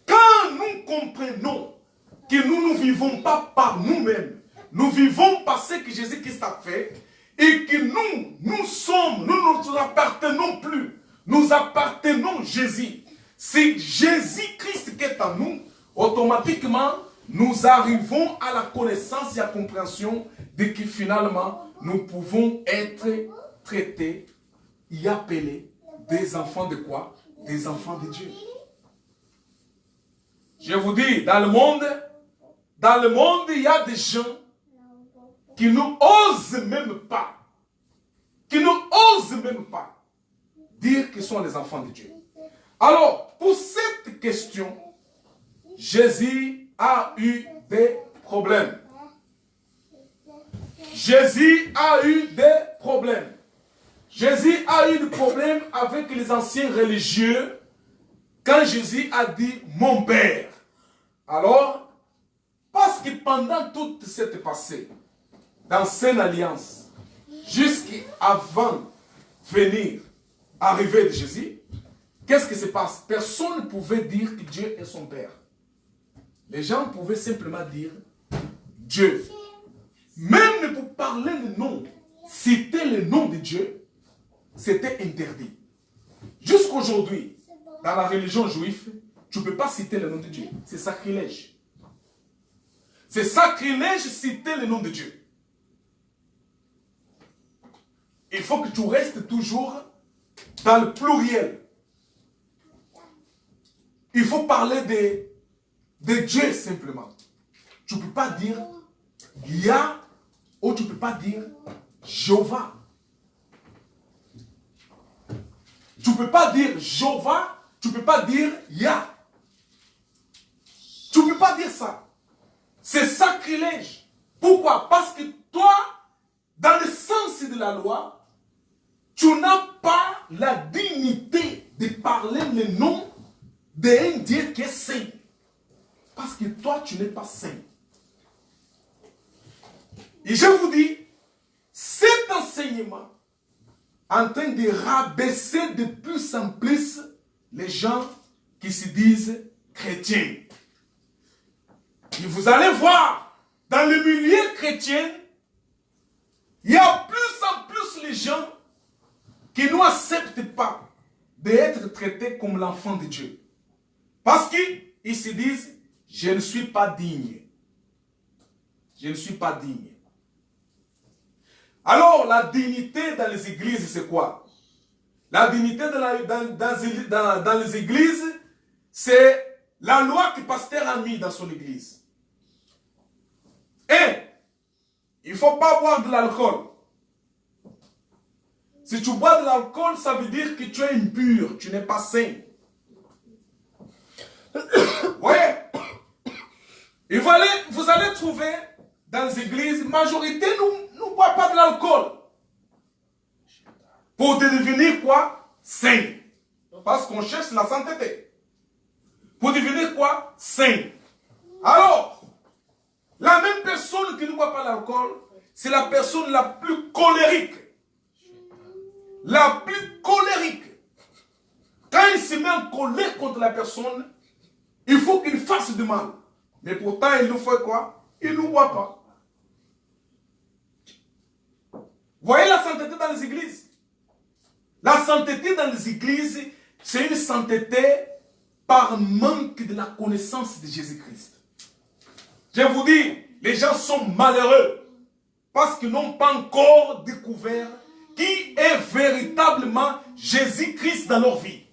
quand nous comprenons que nous ne vivons pas par nous-mêmes, nous vivons par ce que Jésus-Christ a fait, et que nous ne nous appartenons plus, nous appartenons à Jésus. C'est Jésus-Christ qui est en nous, automatiquement, nous arrivons à la connaissance et à la compréhension de que finalement, nous pouvons être traités et appelés des enfants de quoi? Des enfants de Dieu. Je vous dis, dans le monde, il y a des gens qui ne osent même pas, dire qu'ils sont les enfants de Dieu. Alors, pour cette question, Jésus a eu des problèmes. Jésus a eu des problèmes. Jésus a eu des problèmes avec les anciens religieux quand Jésus a dit « mon Père ». Alors, parce que pendant toute cette passée, dans cette alliance, jusqu'avant arriver de Jésus, qu'est-ce qui se passe? Personne ne pouvait dire que Dieu est son Père. Les gens pouvaient simplement dire Dieu. Même pour parler le nom, citer le nom de Dieu, c'était interdit. Jusqu'aujourd'hui, dans la religion juive, tu ne peux pas citer le nom de Dieu. C'est sacrilège. C'est sacrilège citer le nom de Dieu. Il faut que tu restes toujours dans le pluriel. Il faut parler de Dieu simplement. Tu ne peux pas dire Yah ou tu ne peux pas dire Jéhovah. Tu ne peux pas dire Jéhovah, tu ne peux pas dire Yah. Tu ne peux pas dire ça. C'est sacrilège. Pourquoi? Parce que toi, dans le sens de la loi, tu n'as pas la dignité de parler le nom d'un Dieu qui est saint. Parce que toi, tu n'es pas saint. Et je vous dis, cet enseignement en train de rabaisser de plus en plus les gens qui se disent chrétiens. Et vous allez voir, dans le milieu chrétien, il y a plus en plus les gens qui n'acceptent pas d'être traités comme l'enfant de Dieu. Parce qu'ils se disent, je ne suis pas digne. Je ne suis pas digne. Alors, la dignité dans les églises, c'est quoi? La dignité dans les églises, c'est la loi que le pasteur a mis dans son église. Et, il ne faut pas boire de l'alcool. Si tu bois de l'alcool, ça veut dire que tu es impur, tu n'es pas saint. Ouais. Et vous allez trouver dans les églises, majorité ne boit pas de l'alcool. Pour devenir quoi? Saint. Parce qu'on cherche la sainteté. Pour devenir quoi? Saint. Alors, la même personne qui ne boit pas l'alcool, c'est la personne la plus colérique. La plus colérique. Quand il se met en colère contre la personne, il faut qu'il fasse du mal. Mais pourtant, il nous fait quoi? Il ne boit pas. Voyez la sainteté dans les églises. La sainteté dans les églises, c'est une sainteté par manque de la connaissance de Jésus-Christ. Je vous dis, les gens sont malheureux parce qu'ils n'ont pas encore découvert qui est véritablement Jésus-Christ dans leur vie.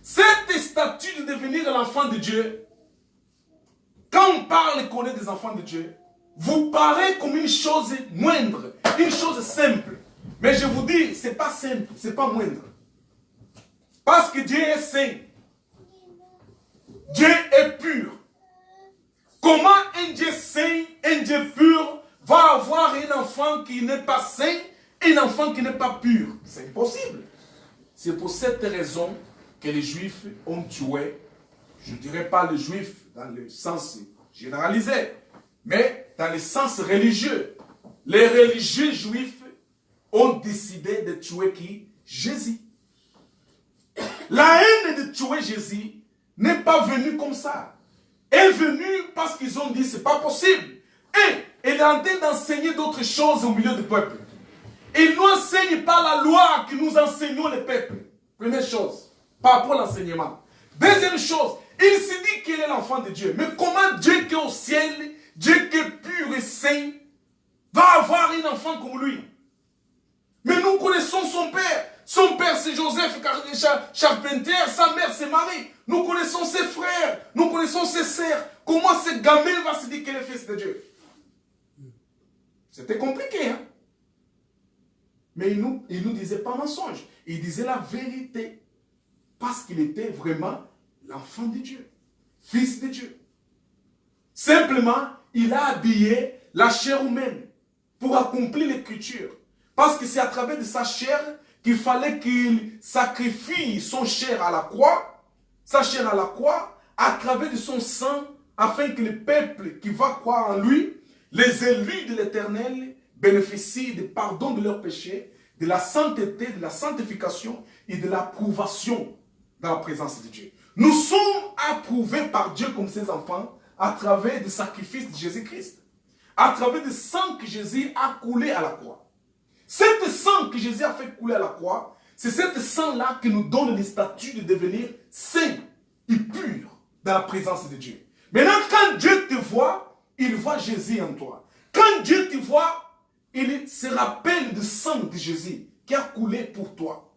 Cette statut de devenir l'enfant de Dieu, quand on parle et connaît des enfants de Dieu, vous paraît comme une chose moindre, une chose simple. Mais je vous dis, ce n'est pas simple, ce n'est pas moindre. Parce que Dieu est saint. Dieu est pur. Comment un Dieu saint, un Dieu pur, va avoir un enfant qui n'est pas saint, un enfant qui n'est pas pur? C'est impossible. C'est pour cette raison que les Juifs ont tué, je ne dirais pas les Juifs dans le sens généralisé, mais dans le sens religieux. Les religieux juifs ont décidé de tuer qui? Jésus. La haine de tuer Jésus n'est pas venue comme ça. Elle est venue parce qu'ils ont dit c'est pas possible. Et elle est en train d'enseigner d'autres choses au milieu du peuple. Ils n'enseignent pas la loi que nous enseignons le peuple. Première chose, par rapport à l'enseignement. Deuxième chose, il se dit qu'il est l'enfant de Dieu. Mais comment Dieu qui est au ciel, Dieu qui est pur et saint, va avoir un enfant comme lui? Mais nous connaissons son père. Son père c'est Joseph Charpentier, sa mère c'est Marie. Nous connaissons ses frères, nous connaissons ses sœurs. Comment ce gamin va se dire qu'il est fils de Dieu? C'était compliqué, hein? Mais il nous disait pas mensonge. Il disait la vérité. Parce qu'il était vraiment l'enfant de Dieu. Fils de Dieu. Simplement, il a habillé la chair humaine pour accomplir l'écriture. Parce que c'est à travers de sa chair qu'il fallait qu'il sacrifie son chair à la croix, sa chair à la croix, à travers de son sang, afin que le peuple qui va croire en lui, les élus de l'Éternel, bénéficient du pardon de leurs péchés, de la sainteté, de la sanctification et de l'approbation dans la présence de Dieu. Nous sommes approuvés par Dieu comme ses enfants à travers le sacrifice de Jésus-Christ. à travers le sang que Jésus a coulé à la croix. Cet sang que Jésus a fait couler à la croix, c'est cet sang-là qui nous donne le statut de devenir saint et pur dans la présence de Dieu. Maintenant, quand Dieu te voit, il voit Jésus en toi. Quand Dieu te voit, il se rappelle du sang de Jésus qui a coulé pour toi.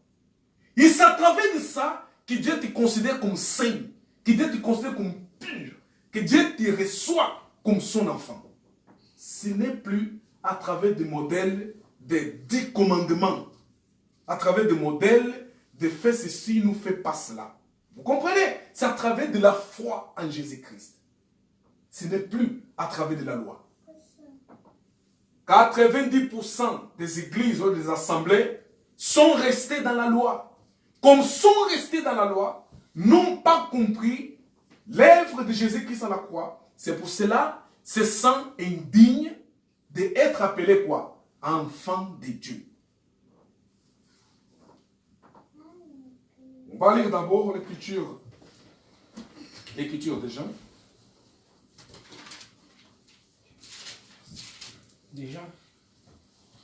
Et c'est à travers de ça que Dieu te considère comme saint, que Dieu te considère comme pur, que Dieu te reçoit comme son enfant. Ce n'est plus à travers des modèles des 10 commandements, à travers des modèles de faire ceci, nous fait pas cela. Vous comprenez? C'est à travers de la foi en Jésus-Christ. Ce n'est plus à travers de la loi. 90% des églises ou des assemblées sont restées dans la loi. Comme sont restés dans la loi, n'ont pas compris l'œuvre de Jésus-Christ à la croix. C'est pour cela, se sent indigne d'être appelé quoi? Enfant de Dieu. On va lire d'abord l'écriture. L'écriture de Jean.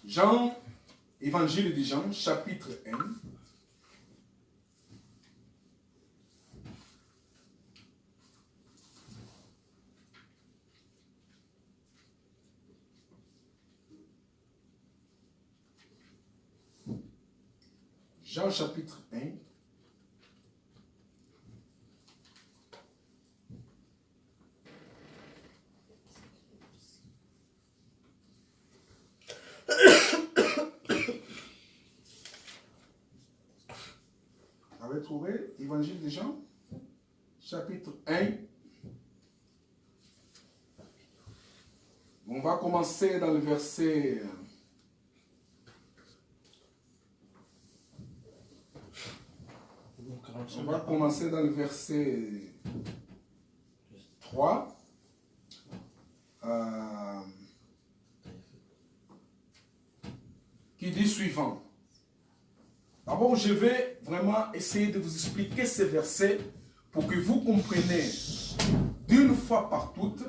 Jean, évangile de Jean, chapitre 1. Jean chapitre 1. Vous avez trouvé Évangile de Jean chapitre 1. On va commencer dans le verset... On va commencer dans le verset 3. Qui dit suivant. D'abord, je vais vraiment essayer de vous expliquer ces versets pour que vous compreniez d'une fois par toutes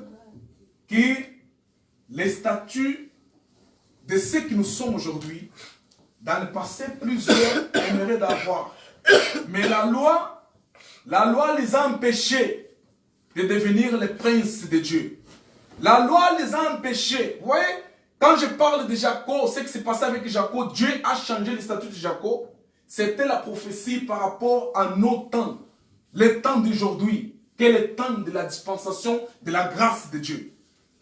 que les statuts de ce que nous sommes aujourd'hui, dans le passé, plusieurs aimeraient d'avoir. Mais la loi les a empêchés de devenir les princes de Dieu. La loi les a empêchés. Vous voyez, quand je parle de Jacob, ce qui s'est passé avec Jacob, Dieu a changé le statut de Jacob. C'était la prophétie par rapport à nos temps. Les temps d'aujourd'hui, qui est le temps de la dispensation de la grâce de Dieu.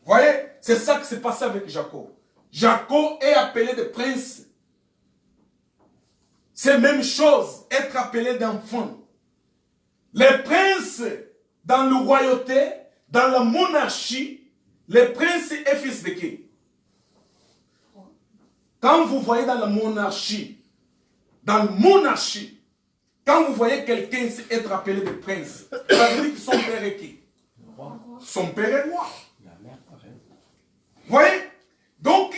Vous voyez, c'est ça qui s'est passé avec Jacob. Jacob est appelé de prince. C'est la même chose, être appelé d'enfant. Les princes, dans la royauté, dans la monarchie, les princes est fils de qui? Quand vous voyez dans la monarchie, quand vous voyez quelqu'un être appelé de prince, ça veut dire que son père est qui? Son père est roi. Vous voyez? Donc,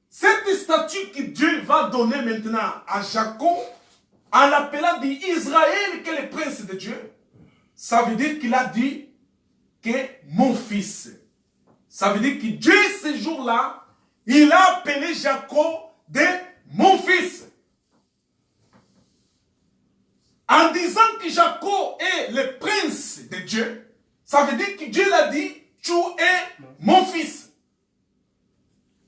cette statue que Dieu va donner maintenant à Jacob, en l'appelant d'Israël, qui est le prince de Dieu, ça veut dire qu'il a dit que mon fils. Ça veut dire que Dieu, ce jour-là, il a appelé Jacob de mon fils. En disant que Jacob est le prince de Dieu, ça veut dire que Dieu l'a dit, tu es mon fils.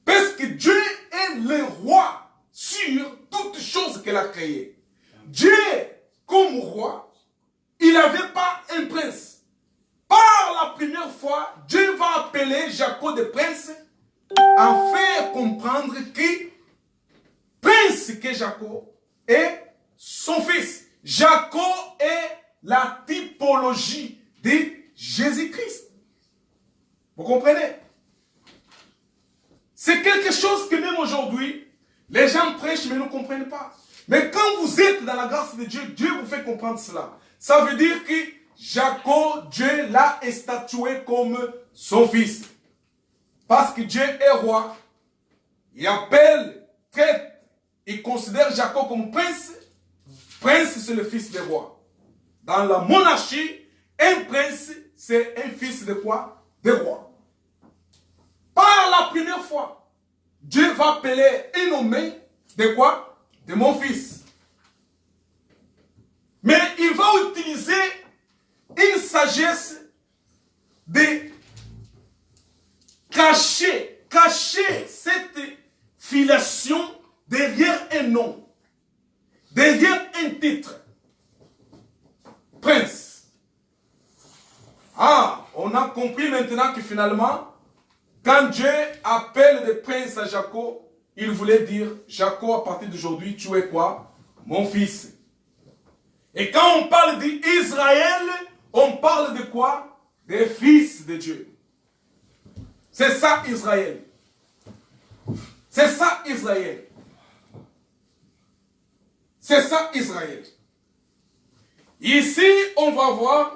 Parce que Dieu est le roi sur toutes choses qu'il a créées. Dieu, comme roi, il n'avait pas un prince. Par la première fois, Dieu va appeler Jacob de prince, en faire comprendre que prince que Jacob est son fils. Jacob est la typologie de Jésus-Christ. Vous comprenez? C'est quelque chose que même aujourd'hui, les gens prêchent mais ne comprennent pas. Mais quand vous êtes dans la grâce de Dieu, Dieu vous fait comprendre cela. Ça veut dire que Jacob, Dieu l'a statué comme son fils. Parce que Dieu est roi. Il appelle, traite, il considère Jacob comme prince. Prince, c'est le fils des rois. Dans la monarchie, un prince, c'est un fils de quoi? Des rois. Par par la première fois, Dieu va appeler et nommer de quoi? De mon fils. Mais il va utiliser une sagesse de cacher cette filiation derrière un nom, derrière un titre. Prince. Ah, on a compris maintenant que finalement, quand Dieu appelle des princes à Jacob, il voulait dire, Jacob, à partir d'aujourd'hui, tu es quoi? Mon fils. Et quand on parle d'Israël, on parle de quoi? Des fils de Dieu. C'est ça Israël. C'est ça Israël. C'est ça Israël. Ici, on va voir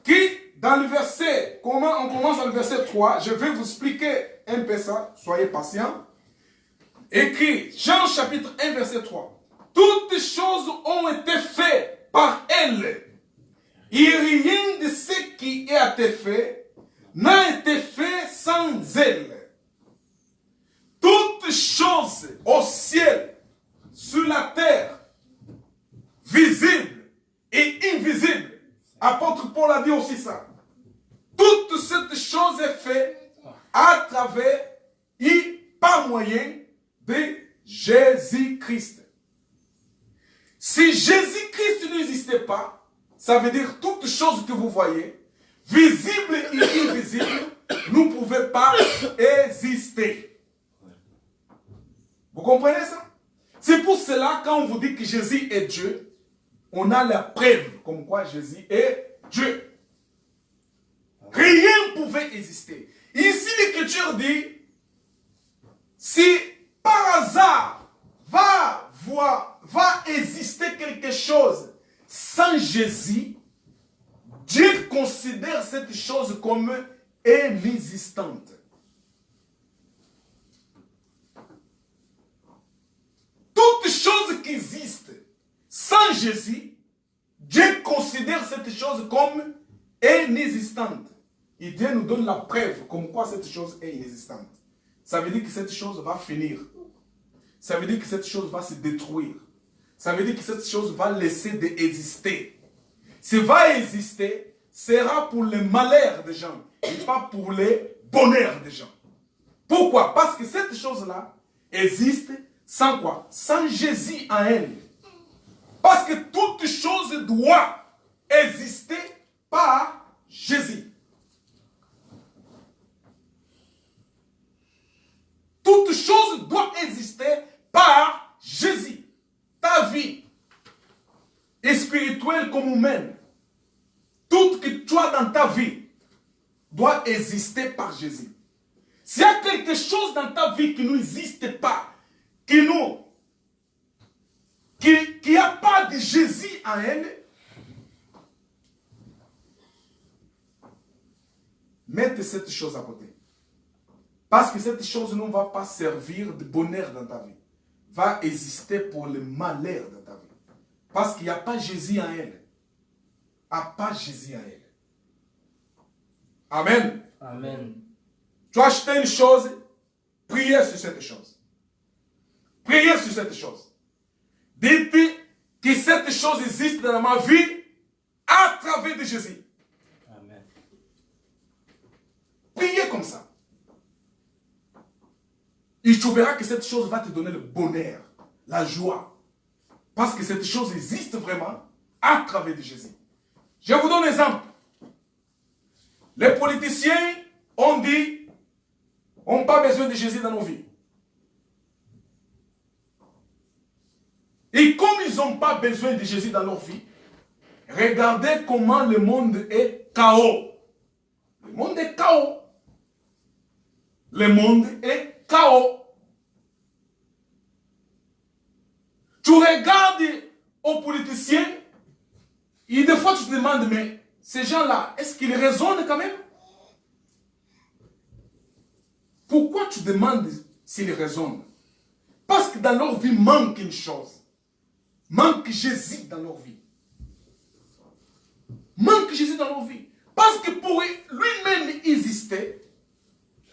que dans le verset, comment on commence dans le verset 3, je vais vous expliquer un peu ça, soyez patients. Écrit, Jean chapitre 1, verset 3. Toutes choses ont été faites par elle. Et rien de ce qui a été fait n'a été fait sans elle. Toutes choses au ciel, sur la terre, visibles et invisibles. Apôtre Paul a dit aussi ça. Toute cette chose est faite à travers et par moyen de Jésus-Christ. Si Jésus-Christ n'existait pas, ça veut dire toutes choses que vous voyez, visibles et invisibles, ne pouvaient pas exister. Vous comprenez ça? C'est pour cela, quand on vous dit que Jésus est Dieu, on a la preuve comme quoi Jésus est Dieu. Rien ne pouvait exister. Ici, l'Écriture dit, si par hasard va exister quelque chose sans Jésus, Dieu considère cette chose comme inexistante. Toute chose qui existe sans Jésus, Dieu considère cette chose comme inexistante. Et Dieu nous donne la preuve comme quoi cette chose est inexistante. Ça veut dire que cette chose va finir. Ça veut dire que cette chose va se détruire. Ça veut dire que cette chose va laisser d'exister. Ce va exister sera pour le malheur des gens et pas pour le bonheur des gens. Pourquoi? Parce que cette chose-là existe sans quoi? Sans Jésus en elle. Parce que toute chose doit exister par Jésus. Toute chose doit exister par Jésus. Ta vie est spirituelle comme humaine. Tout que tu as dans ta vie doit exister par Jésus. S'il y a quelque chose dans ta vie qui n'existe pas, qui n'a pas de Jésus en elle, mettez cette chose à côté. Parce que cette chose ne va pas servir de bonheur dans ta vie. Va exister pour le malheur dans ta vie. Parce qu'il n'y a pas Jésus en elle. Il n'y a pas Jésus en elle. Amen. Amen. Tu as acheté une chose, priez sur cette chose. Priez sur cette chose. Dites que cette chose existe dans ma vie à travers de Jésus. Amen. Priez comme ça. Et tu verras que cette chose va te donner le bonheur, la joie. Parce que cette chose existe vraiment à travers de Jésus. Je vous donne un exemple. Les politiciens ont dit, on n'a pas besoin de Jésus dans nos vies. Et comme ils n'ont pas besoin de Jésus dans leur vie, regardez comment le monde est chaos. Le monde est chaos. Le monde est chaos. Tu regardes aux politiciens et des fois tu te demandes, mais ces gens-là, est-ce qu'ils raisonnent quand même? Pourquoi tu demandes s'ils raisonnent? Parce que dans leur vie manque une chose. Manque Jésus dans leur vie. Manque Jésus dans leur vie. Parce que pour lui-même exister,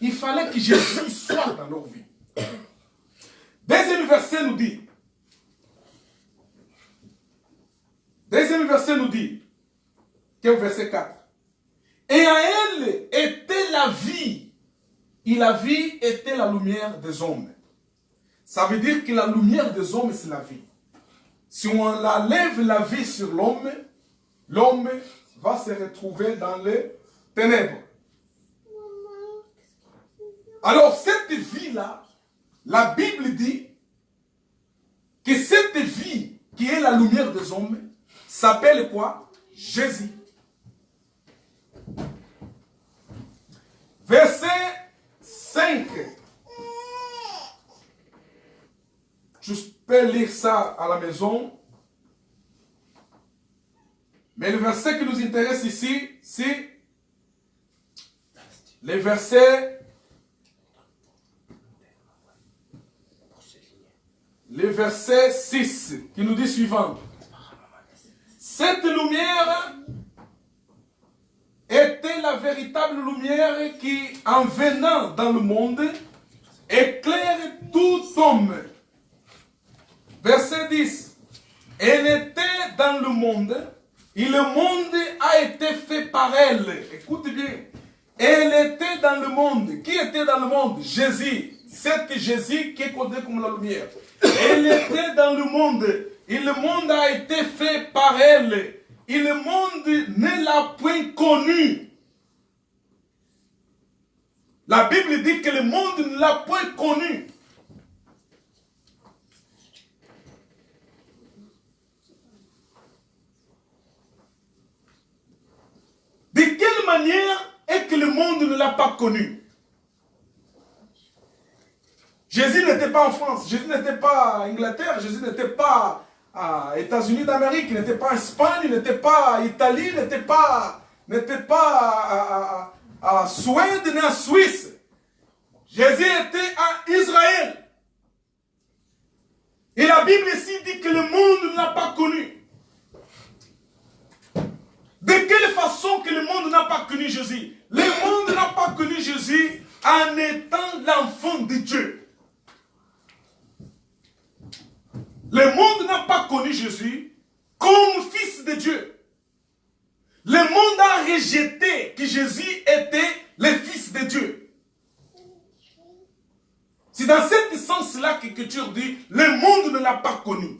il fallait que Jésus soit dans leur vie. Deuxième verset nous dit, que verset 4, et à elle était la vie, et la vie était la lumière des hommes. Ça veut dire que la lumière des hommes, c'est la vie. Si on enlève la vie sur l'homme, l'homme va se retrouver dans les ténèbres. Alors cette vie-là, la Bible dit que cette vie qui est la lumière des hommes s'appelle quoi? Jésus. Verset 5. Je peux lire ça à la maison. Mais le verset qui nous intéresse ici, c'est le verset 6 qui nous dit suivant. Cette lumière était la véritable lumière qui, en venant dans le monde, éclaire tout homme. Verset 10. Elle était dans le monde, et le monde a été fait par elle. Écoute bien. Elle était dans le monde. Qui était dans le monde? Jésus. C'est Jésus qui est connu comme la lumière. Elle était dans le monde, et le monde a été fait par elle. Et le monde ne l'a point connue. La Bible dit que le monde ne l'a point connue. De quelle manière est que le monde ne l'a pas connu? Jésus n'était pas en France, Jésus n'était pas en Angleterre, Jésus n'était pas aux États-Unis d'Amérique, il n'était pas en Espagne, il n'était pas en Italie, il n'était pas à Suède ni en Suisse. Jésus était à Israël. Et la Bible ici dit que le monde ne l'a pas connu. De quelle façon que le monde n'a pas connu Jésus? Le monde n'a pas connu Jésus en étant l'enfant de Dieu. Le monde n'a pas connu Jésus comme fils de Dieu. Le monde a rejeté que Jésus était le fils de Dieu. C'est dans ce sens-là que l'Écriture dit, le monde ne l'a pas connu.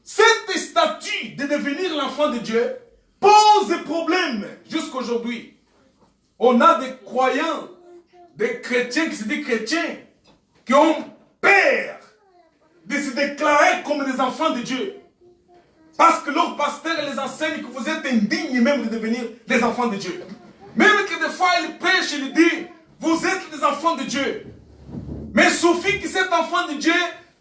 Cette statut de devenir l'enfant de Dieu pose problème jusqu'à aujourd'hui. On a des croyants, des chrétiens qui se disent chrétiens, qui ont peur de se déclarer comme des enfants de Dieu. Parce que leur pasteur les enseigne que vous êtes indignes même de devenir des enfants de Dieu. Même que des fois ils prêchent, ils disent, vous êtes des enfants de Dieu. Mais il suffit que cet enfant de Dieu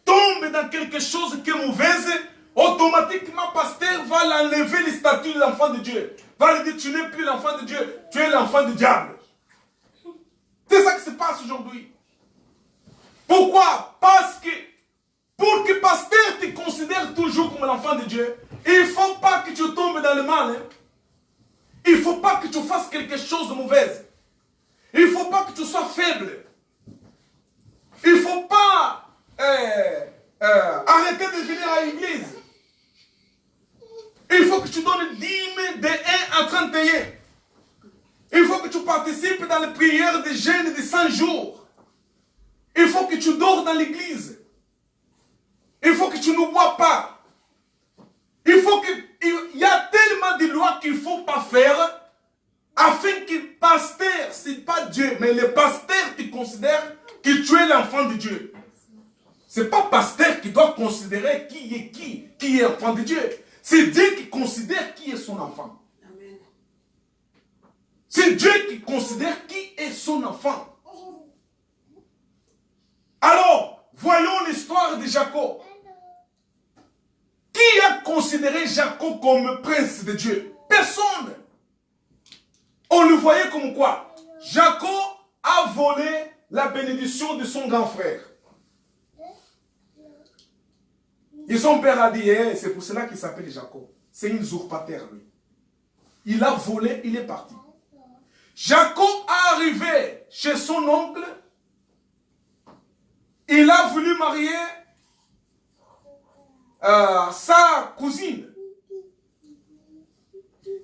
tombe dans quelque chose qui est mauvaise, automatiquement pasteur va l'enlever le statut de l'enfant de Dieu. Va lui dire, tu n'es plus l'enfant de Dieu, tu es l'enfant du diable. C'est ça qui se passe aujourd'hui. Pourquoi? Parce que pour que pasteur te considère toujours comme l'enfant de Dieu, il ne faut pas que tu tombes dans le mal. Hein? Il ne faut pas que tu fasses quelque chose de mauvais. Il ne faut pas que tu sois faible. Il ne faut pas arrêter de venir à l'église. Il faut que tu donnes 10 000 de 1 à 31. Il faut que tu participes dans les prières de jeûne de 100 jours. Il faut que tu dors dans l'église. Il faut que tu ne bois pas. Il y a tellement de lois qu'il ne faut pas faire afin que le pasteur, ce n'est pas Dieu, mais le pasteur te considère que tu es l'enfant de Dieu. Ce n'est pas le pasteur qui doit considérer qui est enfant de Dieu. C'est Dieu qui considère qui est son enfant. C'est Dieu qui considère qui est son enfant. Alors, voyons l'histoire de Jacob. Qui a considéré Jacob comme prince de Dieu? Personne. On le voyait comme quoi? Jacob a volé la bénédiction de son grand frère. Et son père a dit, c'est pour cela qu'il s'appelle Jacob. C'est une usurpateur, lui. Il a volé, il est parti. Jacob est arrivé chez son oncle. Il a voulu marier sa cousine.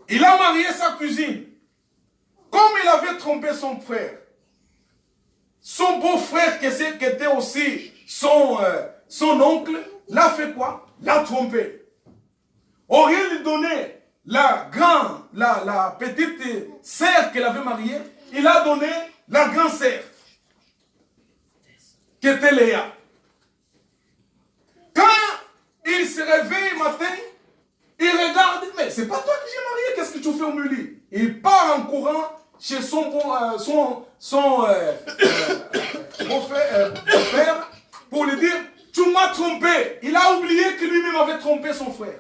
Il a marié sa cousine. Comme il avait trompé son frère, son beau-frère qui était aussi son oncle, l'a fait quoi? L'a trompé. Au lieu de donner la petite sœur qu'elle avait mariée, il a donné la grande sœur, qui était Léa. Quand il se réveille le matin, il regarde, mais c'est pas toi que j'ai marié, qu'est-ce que tu fais au milieu? Il part en courant chez son père pour lui dire, tu m'as trompé. Il a oublié que lui-même avait trompé son frère.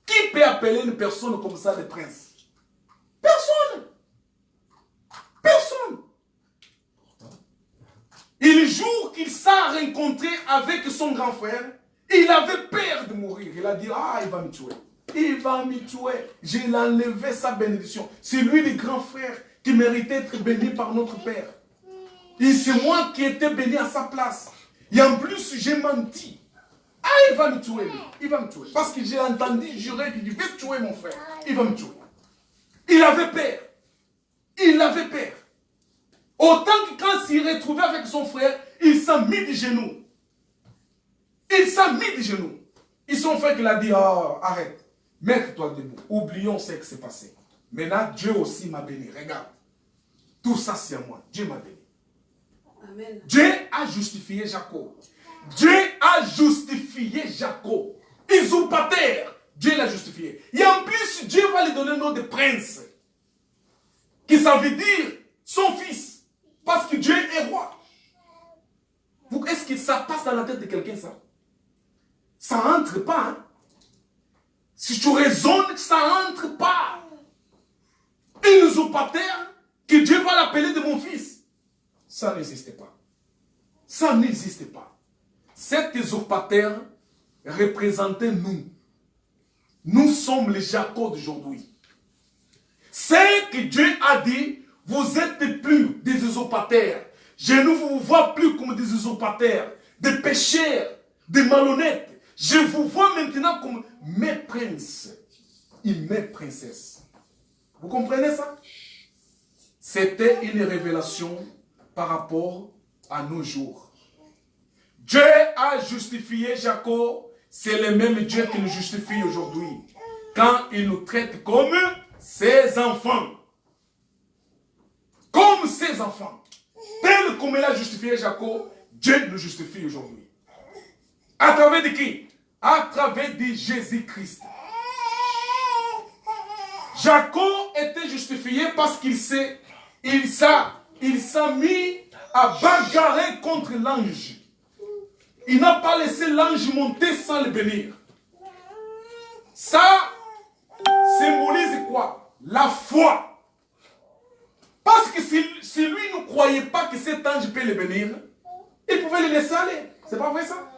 Qui peut appeler une personne comme ça de prince? Personne. Personne. Et le jour qu'il s'est rencontré avec son grand frère, il avait peur de mourir. Il a dit, ah, il va me tuer. Il va me tuer. Je l'ai enlevé sa bénédiction. C'est lui le grand frère qui méritait d'être béni par notre Père. Et c'est moi qui étais béni à sa place. Et en plus, j'ai menti. Ah, il va me tuer, lui. Il va me tuer. Parce que j'ai entendu jurer qu'il devait tuer mon frère. Il va me tuer. Il avait peur. Il avait peur. Autant que quand il s'est retrouvé avec son frère, il s'est mis de genoux. Il s'est mis de genoux. Et son frère qui l'a dit, oh, arrête. Mets-toi debout. Oublions ce qui s'est passé. Maintenant, Dieu aussi m'a béni. Regarde. Tout ça, c'est à moi. Dieu m'a béni. Amen. Dieu a justifié Jacob. Dieu a justifié Jacob. Usurpateur. Dieu l'a justifié. Et en plus, Dieu va lui donner le nom de prince. Qui ça veut dire son fils. Parce que Dieu est roi. Est-ce que ça passe dans la tête de quelqu'un, ça? Ça n'entre pas. Hein? Si tu raisonnes, ça n'entre pas. Un usurpateur, que Dieu va l'appeler de mon fils. Ça n'existe pas. Ça n'existe pas. Cet usurpateur représentait nous. Nous sommes les Jacob d'aujourd'hui. C'est que Dieu a dit, vous êtes plus des usurpateurs. Je ne vous vois plus comme des usurpateurs, des pécheurs, des malhonnêtes. Je vous vois maintenant comme mes princes et mes princesses. Vous comprenez ça? C'était une révélation par rapport à nos jours. Dieu a justifié Jacob, c'est le même Dieu qui nous justifie aujourd'hui. Quand il nous traite comme ses enfants. Comme ses enfants. Tel comme il a justifié Jacob, Dieu nous justifie aujourd'hui. À travers de qui? À travers de Jésus-Christ. Jacob était justifié parce qu'il s'est mis à bagarrer contre l'ange. Il n'a pas laissé l'ange monter sans le bénir. Ça symbolise quoi? La foi. Parce que si lui ne croyait pas que cet ange peut le bénir, il pouvait le laisser aller. C'est pas vrai ça?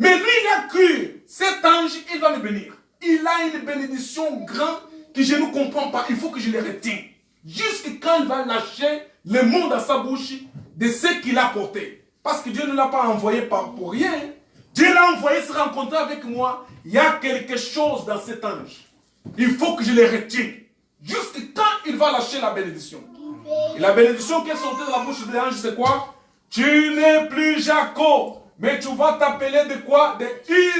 Mais lui, il a cru, cet ange, il va me bénir. Il a une bénédiction grande que je ne comprends pas. Il faut que je le retienne. Jusqu'à quand il va lâcher le mot dans sa bouche de ce qu'il a porté. Parce que Dieu ne l'a pas envoyé pour rien. Dieu l'a envoyé se rencontrer avec moi. Il y a quelque chose dans cet ange. Il faut que je le retienne. Jusqu'à quand il va lâcher la bénédiction. Et la bénédiction qui est sortie de la bouche de l'ange, c'est quoi? Tu n'es plus Jacob. Mais tu vas t'appeler de quoi? De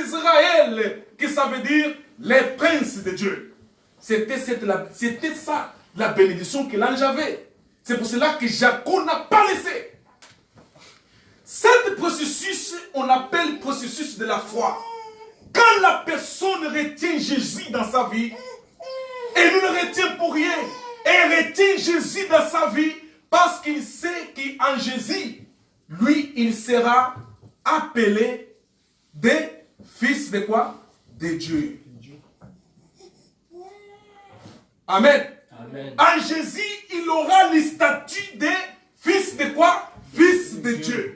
Israël, qui ça veut dire les princes de Dieu. C'était ça, la bénédiction que l'ange avait. C'est pour cela que Jacob n'a pas laissé. Cet processus, on appelle le processus de la foi. Quand la personne retient Jésus dans sa vie, elle ne le retient pour rien. Elle retient Jésus dans sa vie parce qu'il sait qu'en Jésus, lui, il sera appelé des fils de quoi? De Dieu. Amen. Amen. En Jésus, il aura le statut de fils de quoi? Fils de Dieu.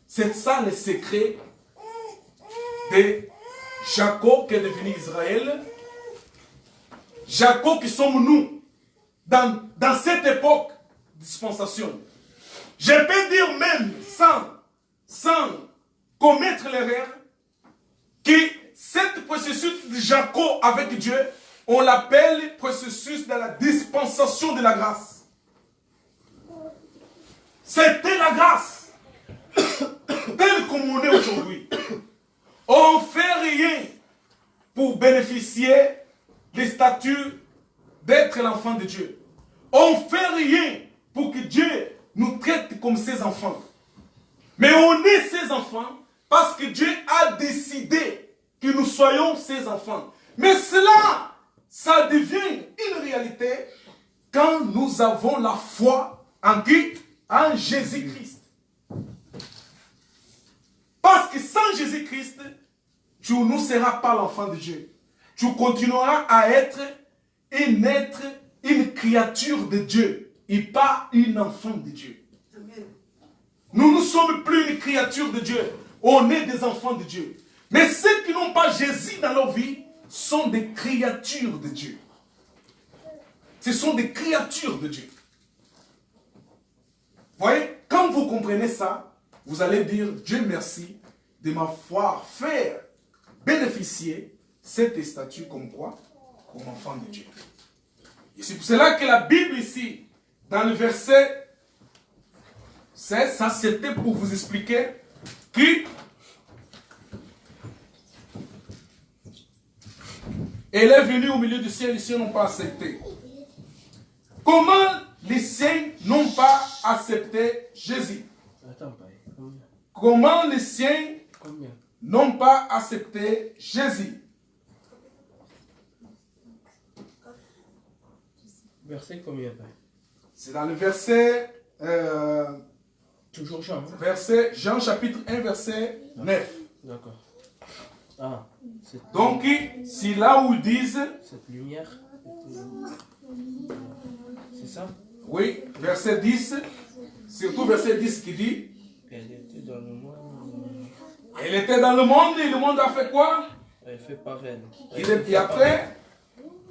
C'est ça le secret de Jacob qui est devenu Israël Jacob qui sommes nous dans cette époque de dispensation. Je peux dire même sans commettre l'erreur que ce processus de Jacob avec Dieu, on l'appelle processus de la dispensation de la grâce. C'était la grâce, telle comme on est aujourd'hui. On ne fait rien pour bénéficier des statuts d'être l'enfant de Dieu. On ne fait rien pour que Dieu nous traite comme ses enfants. Mais on est ses enfants parce que Dieu a décidé que nous soyons ses enfants. Mais cela, ça devient une réalité quand nous avons la foi en qui? En Jésus-Christ. Parce que sans Jésus-Christ, tu ne seras pas l'enfant de Dieu. Tu continueras à être une créature de Dieu et pas une enfant de Dieu. Amen. Nous ne sommes plus une créature de Dieu. On est des enfants de Dieu. Mais ceux qui n'ont pas Jésus dans leur vie sont des créatures de Dieu. Ce sont des créatures de Dieu. Vous voyez, quand vous comprenez ça, vous allez dire, Dieu merci de m'avoir fait bénéficier cet statut comme quoi? Comme enfant de Dieu. Et c'est pour cela que la Bible ici, dans le verset 16, ça c'était pour vous expliquer que elle est venue au milieu du ciel, les cieux n'ont pas accepté. Comment les siens n'ont pas accepté Jésus? Comment les siens n'ont pas accepté Jésus? Verset combien? C'est dans le verset... toujours Jean. Verset, Jean chapitre 1, verset 9. D'accord. Ah, donc, c'est là où ils disent... Cette lumière... C'est ça? Oui, verset 10. Surtout verset 10 qui dit... Elle était dans le monde. Elle était dans le monde et le monde a fait quoi? Elle fait par elle. Et après...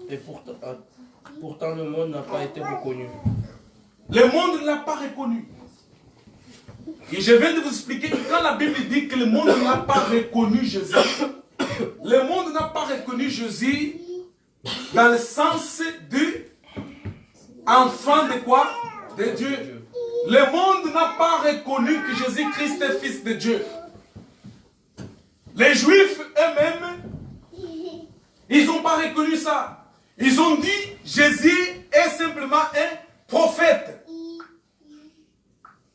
Et pourtant le monde n'a pas été reconnu. Le monde ne l'a pas reconnu. Et je viens de vous expliquer que quand la Bible dit que le monde n'a pas reconnu Jésus, le monde n'a pas reconnu Jésus dans le sens de enfant de quoi? De Dieu. Le monde n'a pas reconnu que Jésus-Christ est fils de Dieu. Les Juifs eux-mêmes, ils n'ont pas reconnu ça. Ils ont dit Jésus est simplement un prophète.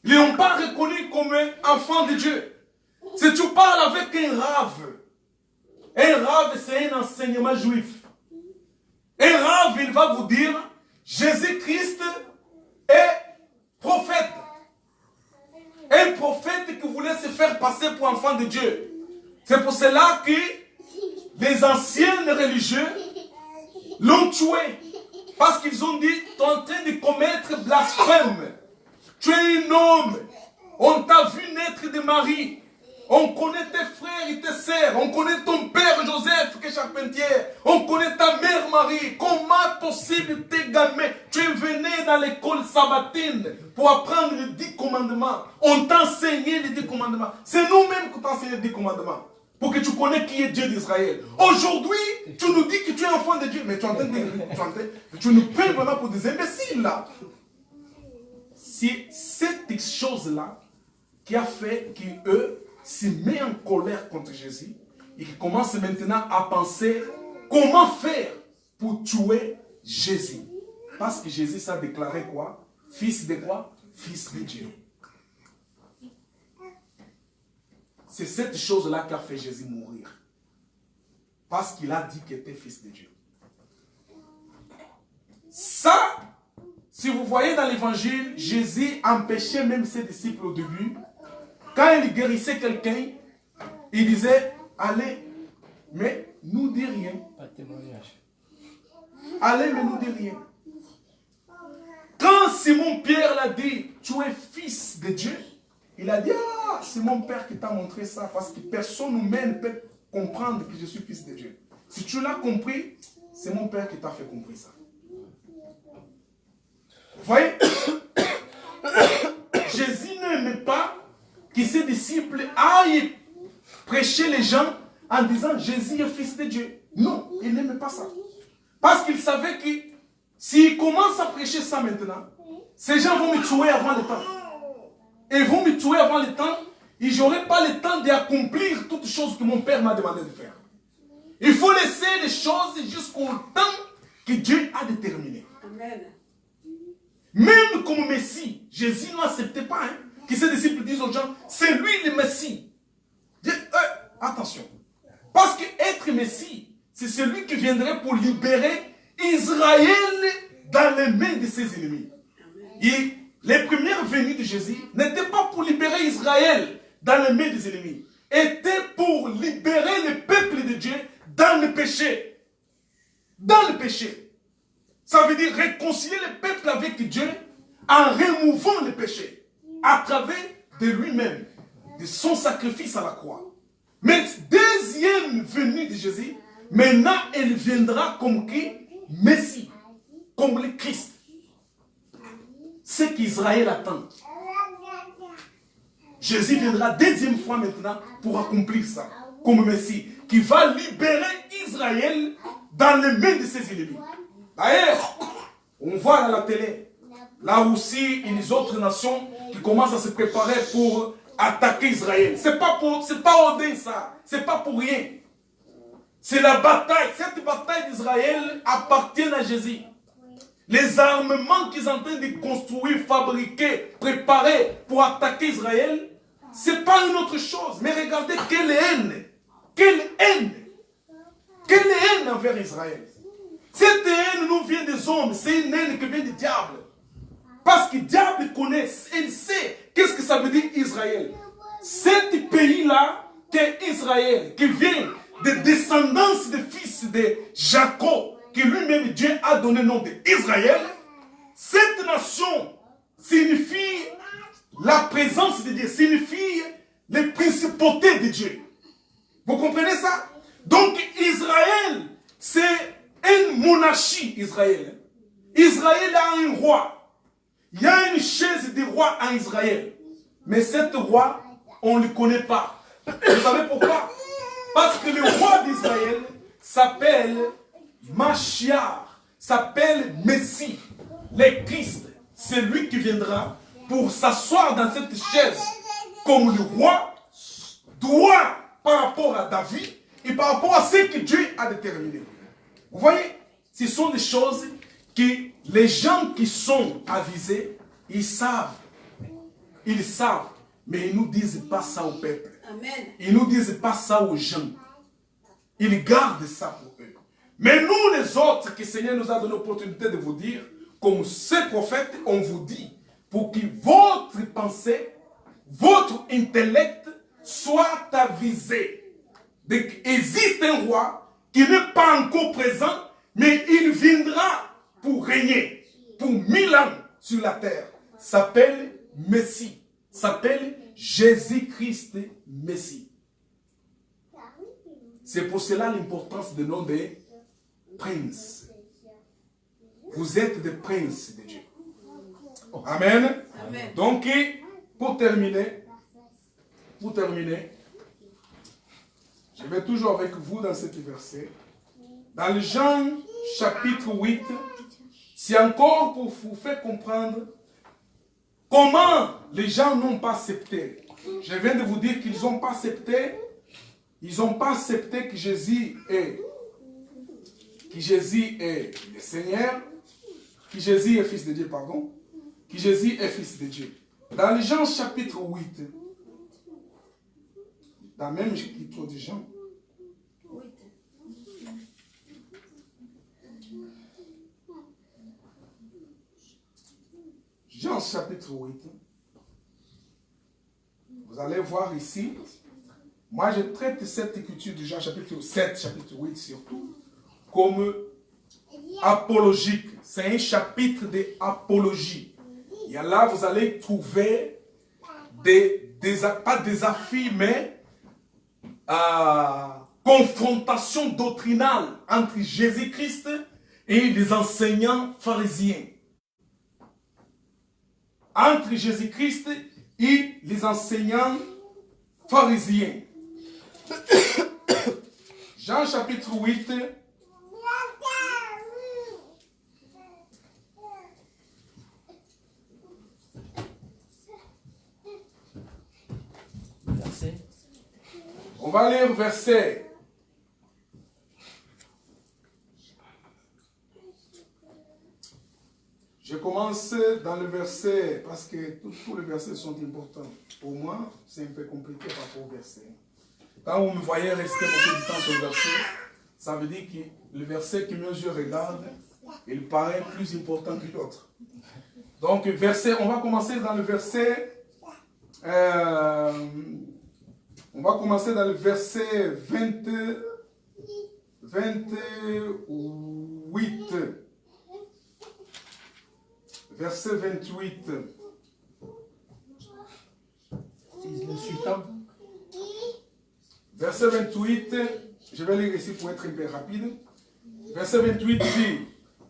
Ils ne l'ont pas reconnu comme un enfant de Dieu. Si tu parles avec un rave c'est un enseignement juif. Un rave, il va vous dire Jésus-Christ est prophète. Un prophète qui voulait se faire passer pour enfant de Dieu. C'est pour cela que les anciens religieux l'ont tué. Parce qu'ils ont dit, tu es en train de commettre blasphème. Tu es un homme. On t'a vu naître de Marie. On connaît tes frères et tes sœurs. On connaît ton père Joseph qui est charpentier. On connaît ta mère Marie. Comment possible tes gamins? Tu es venu dans l'école sabatine pour apprendre les 10 commandements. On t'a enseigné les 10 commandements. C'est nous-mêmes qui t'enseignons les 10 commandements. Pour que tu connais qui est Dieu d'Israël. Aujourd'hui, tu nous dis que tu es enfant de Dieu. Mais tu nous prends vraiment pour des imbéciles là. C'est cette chose-là qui a fait qu'eux se mettent en colère contre Jésus et qui commencent maintenant à penser comment faire pour tuer Jésus. Parce que Jésus s'est déclaré quoi? Fils de quoi? Fils de Dieu. C'est cette chose-là qui a fait Jésus mourir. Parce qu'il a dit qu'il était fils de Dieu. Ça, si vous voyez dans l'évangile, Jésus empêchait même ses disciples au début. Quand il guérissait quelqu'un, il disait, allez, mais nous dis rien. Pas de témoignage. Allez, mais nous dis rien. Quand Simon-Pierre l'a dit, tu es fils de Dieu, il a dit, ah, c'est mon Père qui t'a montré ça, parce que personne humain ne peut comprendre que je suis fils de Dieu. Si tu l'as compris, c'est mon Père qui t'a fait comprendre ça. Vous voyez? Jésus n'aimait pas que ses disciples aillent prêcher les gens en disant Jésus est fils de Dieu. Non, il n'aimait pas ça. Parce qu'il savait que s'il commence à prêcher ça maintenant, ces gens vont me tuer avant le temps. Et ils vont me tuer avant le temps. Et je n'aurai pas le temps d'accomplir toutes les choses que mon Père m'a demandé de faire. Il faut laisser les choses jusqu'au temps que Dieu a déterminé. Amen. Même comme Messie, Jésus n'acceptait pas que ses disciples disent aux gens, c'est lui le Messie. Attention. Parce qu'être Messie, c'est celui qui viendrait pour libérer Israël dans les mains de ses ennemis. Et les premières venues de Jésus n'étaient pas pour libérer Israël dans les mains des ennemis. Étaient pour libérer le peuple de Dieu dans le péché. Dans le péché. Ça veut dire réconcilier le peuple avec Dieu en remouvant le péché à travers de lui-même, de son sacrifice à la croix. Mais deuxième venue de Jésus, maintenant elle viendra comme qui? Messie, comme le Christ. C'est qu'Israël attend. Jésus viendra deuxième fois maintenant pour accomplir ça, comme Messie, qui va libérer Israël dans les mains de ses ennemis. D'ailleurs, on voit à la télé, là aussi, il y a les autres nations qui commencent à se préparer pour attaquer Israël. C'est pas odin ça, c'est pas pour rien. C'est la bataille, cette bataille d'Israël appartient à Jésus. Les armements qu'ils sont en train de construire, fabriquer, préparer pour attaquer Israël, c'est pas une autre chose. Mais regardez quelle haine, quelle haine, quelle haine envers Israël. Cette haine nous vient des hommes, c'est une haine qui vient du diable. Parce que le diable connaît, il sait qu'est-ce que ça veut dire Israël. Cet pays-là, qui est Israël, qui vient des descendances des fils de Jacob, que lui-même Dieu a donné le nom d'Israël, cette nation signifie la présence de Dieu, signifie les principautés de Dieu. Vous comprenez ça? Donc Israël, c'est une monarchie, Israël. Israël a un roi. Il y a une chaise de roi en Israël. Mais cet roi, on ne le connaît pas. Vous savez pourquoi? Parce que le roi d'Israël s'appelle Mashiach, s'appelle Messie, le Christ. C'est lui qui viendra pour s'asseoir dans cette chaise comme le roi doit par rapport à David et par rapport à ce que Dieu a déterminé. Vous voyez, ce sont des choses que les gens qui sont avisés, ils savent, mais ils ne nous disent pas ça au peuple. Amen. Ils ne nous disent pas ça aux gens. Ils gardent ça pour eux. Mais nous, les autres, que le Seigneur nous a donné l'opportunité de vous dire, comme ces prophètes, on vous dit, pour que votre pensée, votre intellect soit avisé. Il existe un roi qui n'est pas encore présent, mais il viendra pour régner pour 1000 ans sur la terre. S'appelle Messie, s'appelle Jésus-Christ Messie. C'est pour cela l'importance du nom des princes. Vous êtes des princes de Dieu. Amen. Amen. Donc, pour terminer, je vais toujours avec vous dans cet verset. Dans le Jean chapitre 8, c'est encore pour vous faire comprendre comment les gens n'ont pas accepté. Je viens de vous dire qu'ils n'ont pas accepté. Ils n'ont pas accepté que Jésus est le Seigneur, que Jésus est fils de Dieu, pardon, que Jésus est fils de Dieu. Dans le Jean chapitre 8, dans le même chapitre de Jean, Jean chapitre 8, vous allez voir ici, moi je traite cette écriture de Jean chapitre 7, chapitre 8 surtout, comme apologique. C'est un chapitre d'apologie. Et là, vous allez trouver pas des affis, mais confrontation doctrinale entre Jésus-Christ et les enseignants pharisiens. Entre Jésus-Christ et les enseignants pharisiens. Jean chapitre 8. Verset. On va lire verset. Je commence dans le verset, parce que tous les versets sont importants. Pour moi, c'est un peu compliqué par rapport au verset. Quand vous me voyez rester beaucoup de temps sur le verset, ça veut dire que le verset que mes yeux regardent, il paraît plus important que l'autre. Donc, verset, on va commencer dans le verset... on va commencer dans le verset 28. Verset 28. Verset 28, je vais lire ici pour être un peu rapide. Verset 28 dit,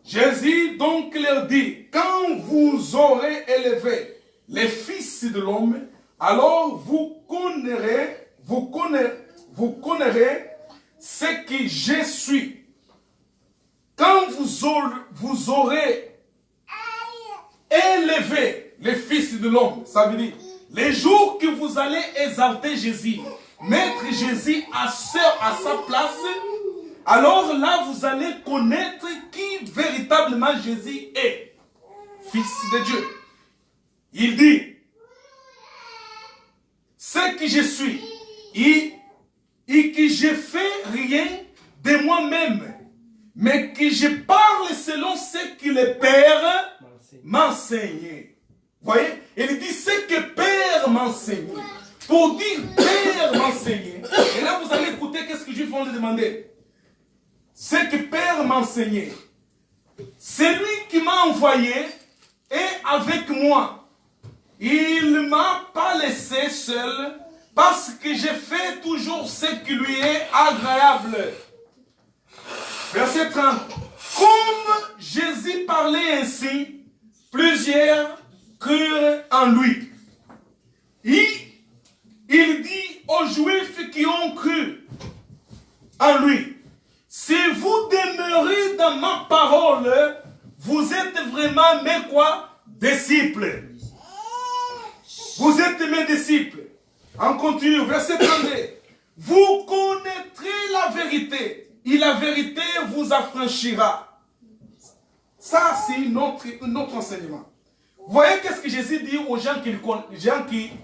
Jésus donc leur dit, quand vous aurez élevé les fils de l'homme, alors vous connaîtrez ce que je suis. Quand vous aurez élevé les fils de l'homme, ça veut dire, les jours que vous allez exalter Jésus, mettre Jésus à sa place, alors là vous allez connaître qui véritablement Jésus est, Fils de Dieu. Il dit, ce que je suis, et que je fais rien de moi-même, mais que je parle selon ce que le Père m'enseigne. Vous voyez, il dit ce que Père m'enseigne. Pour dire Père m'enseigne. Et là vous allez écouter qu'est-ce que les Juifs vont lui demander. Ce que Père m'enseignait. C'est lui qui m'a envoyé et avec moi. Il ne m'a pas laissé seul parce que je fais toujours ce qui lui est agréable. Verset 30. Comme Jésus parlait ainsi, plusieurs crurent en lui. Et il dit aux Juifs qui ont cru en lui, si vous demeurez dans ma parole, vous êtes vraiment mes quoi? Disciples. Vous êtes mes disciples. On continue, verset 32. Vous connaîtrez la vérité, et la vérité vous affranchira. Ça, c'est notre enseignement. Vous voyez qu'est-ce que Jésus dit aux gens qui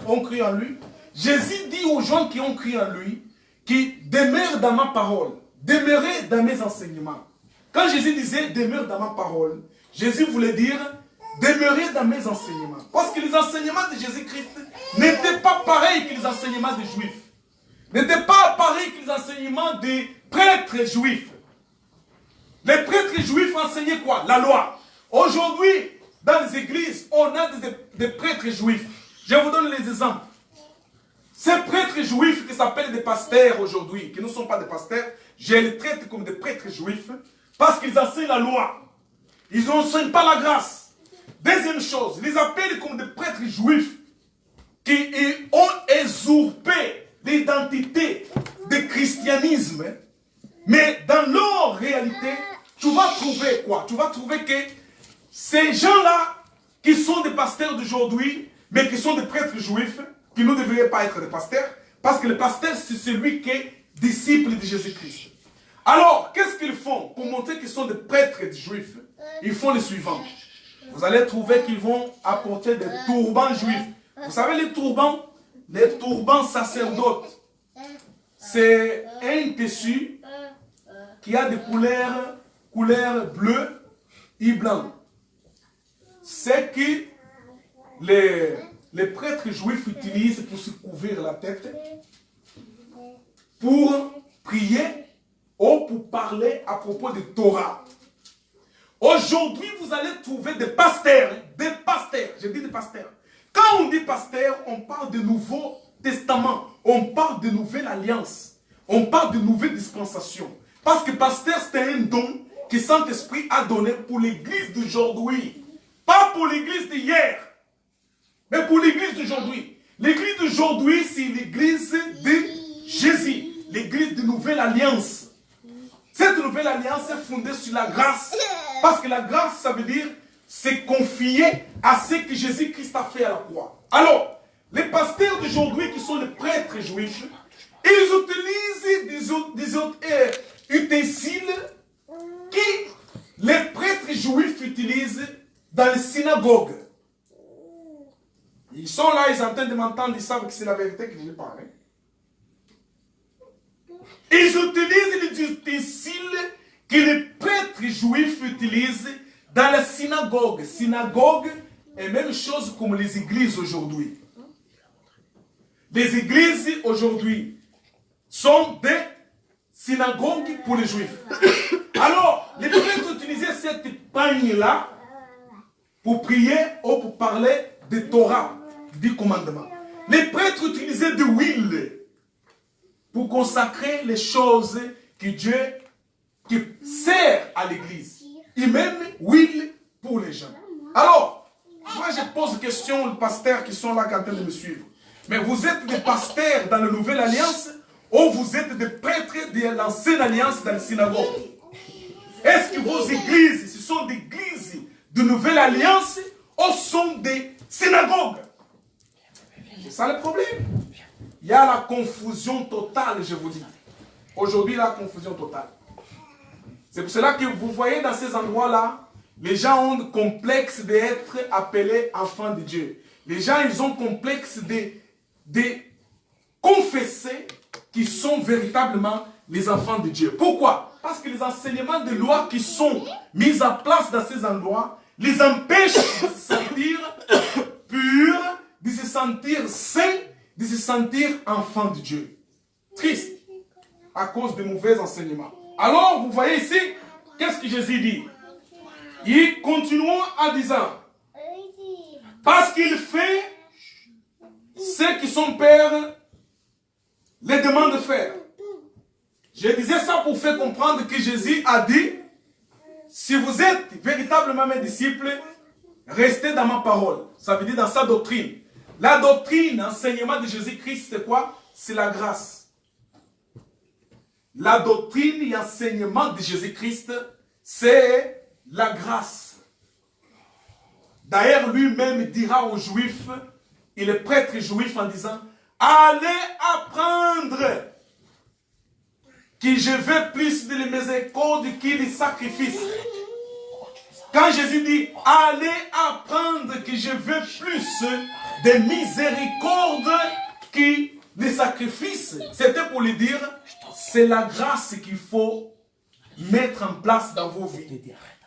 ont cru en lui? Jésus dit aux gens qui ont cru en lui, qui demeurent dans ma parole, demeurez dans mes enseignements. Quand Jésus disait demeure dans ma parole, Jésus voulait dire demeurez dans mes enseignements. Parce que les enseignements de Jésus-Christ n'étaient pas pareils que les enseignements des Juifs. N'étaient pas pareils que les enseignements des prêtres juifs. Les prêtres juifs enseignaient quoi? La loi. Aujourd'hui, dans les églises, on a des prêtres juifs. Je vous donne les exemples. Ces prêtres juifs qui s'appellent des pasteurs aujourd'hui, qui ne sont pas des pasteurs, je les traite comme des prêtres juifs parce qu'ils enseignent la loi. Ils n'enseignent pas la grâce. Deuxième chose, ils les appellent comme des prêtres juifs qui ont usurpé l'identité du christianisme. Mais dans leur réalité, tu vas trouver quoi? Tu vas trouver que ces gens-là, qui sont des pasteurs d'aujourd'hui, mais qui sont des prêtres juifs, qui ne devraient pas être des pasteurs, parce que le pasteur, c'est celui qui est disciple de Jésus-Christ. Alors, qu'est-ce qu'ils font pour montrer qu'ils sont des prêtres juifs? Ils font le suivant. Vous allez trouver qu'ils vont apporter des turbans juifs. Vous savez les turbans sacerdotes. C'est un tissu qui a des couleurs bleues et blanches. C'est que les prêtres juifs utilisent pour se couvrir la tête, pour prier ou pour parler à propos de Torah. Aujourd'hui, vous allez trouver des pasteurs, je dis des pasteurs. Quand on dit pasteur, on parle de Nouveau Testament, on parle de Nouvelle Alliance. on parle de nouvelle dispensation. Parce que pasteur, c'est un don que Saint-Esprit a donné pour l'église d'aujourd'hui. Pas pour l'église d'hier, mais pour l'église d'aujourd'hui. L'église d'aujourd'hui, c'est l'église de Jésus. L'église de nouvelle alliance. Cette nouvelle alliance est fondée sur la grâce. Parce que la grâce, ça veut dire c'est confier à ce que Jésus-Christ a fait à la croix. Alors, les pasteurs d'aujourd'hui qui sont les prêtres juifs, ils utilisent des ustensiles qui les prêtres juifs utilisent dans les synagogues. Ils sont là, ils sont en train de m'entendre, ils savent que c'est la vérité que je parle. Ils utilisent les ustensiles que les prêtres juifs utilisent dans la synagogue. Synagogue est la même chose comme les églises aujourd'hui. Les églises aujourd'hui sont des synagogues pour les juifs. Alors, les prêtres utilisaient cette pagne-là pour prier ou pour parler de Torah, du commandement. Les prêtres utilisaient de l'huile pour consacrer les choses que Dieu qui sert à l'église. Et même huile pour les gens. Alors, moi je pose question aux pasteurs qui sont là en train de me suivre. Mais vous êtes des pasteurs dans la nouvelle alliance ou vous êtes des prêtres de l'ancienne alliance dans la synagogue? Est-ce que vos églises, ce sont des églises de nouvelle alliance ou sont des synagogues? C'est ça le problème. Il y a la confusion totale, je vous dis. Aujourd'hui, la confusion totale. C'est pour cela que vous voyez dans ces endroits-là, les gens ont le complexe d'être appelés enfants de Dieu. Les gens, ils ont complexe de confesser qu'ils sont véritablement les enfants de Dieu. Pourquoi? Parce que les enseignements de loi qui sont mis en place dans ces endroits les empêchent de se sentir purs, de se sentir saints, de se sentir enfants de Dieu. Triste, à cause de mauvais enseignements. Alors, vous voyez ici, qu'est-ce que Jésus dit? Il continue en disant, parce qu'il fait ce que son Père les demande de faire. Je disais ça pour faire comprendre que Jésus a dit, si vous êtes véritablement mes disciples, restez dans ma parole. Ça veut dire dans sa doctrine. La doctrine, l'enseignement de Jésus-Christ, c'est quoi? C'est la grâce. La doctrine et l'enseignement de Jésus-Christ, c'est la grâce. D'ailleurs, lui-même dira aux Juifs, il est prêtre juif en disant, allez apprendre que je veux plus de miséricorde que les sacrifices. Quand Jésus dit, allez apprendre que je veux plus de miséricorde que les sacrifices, c'était pour lui dire, c'est la grâce qu'il faut mettre en place dans vos vies.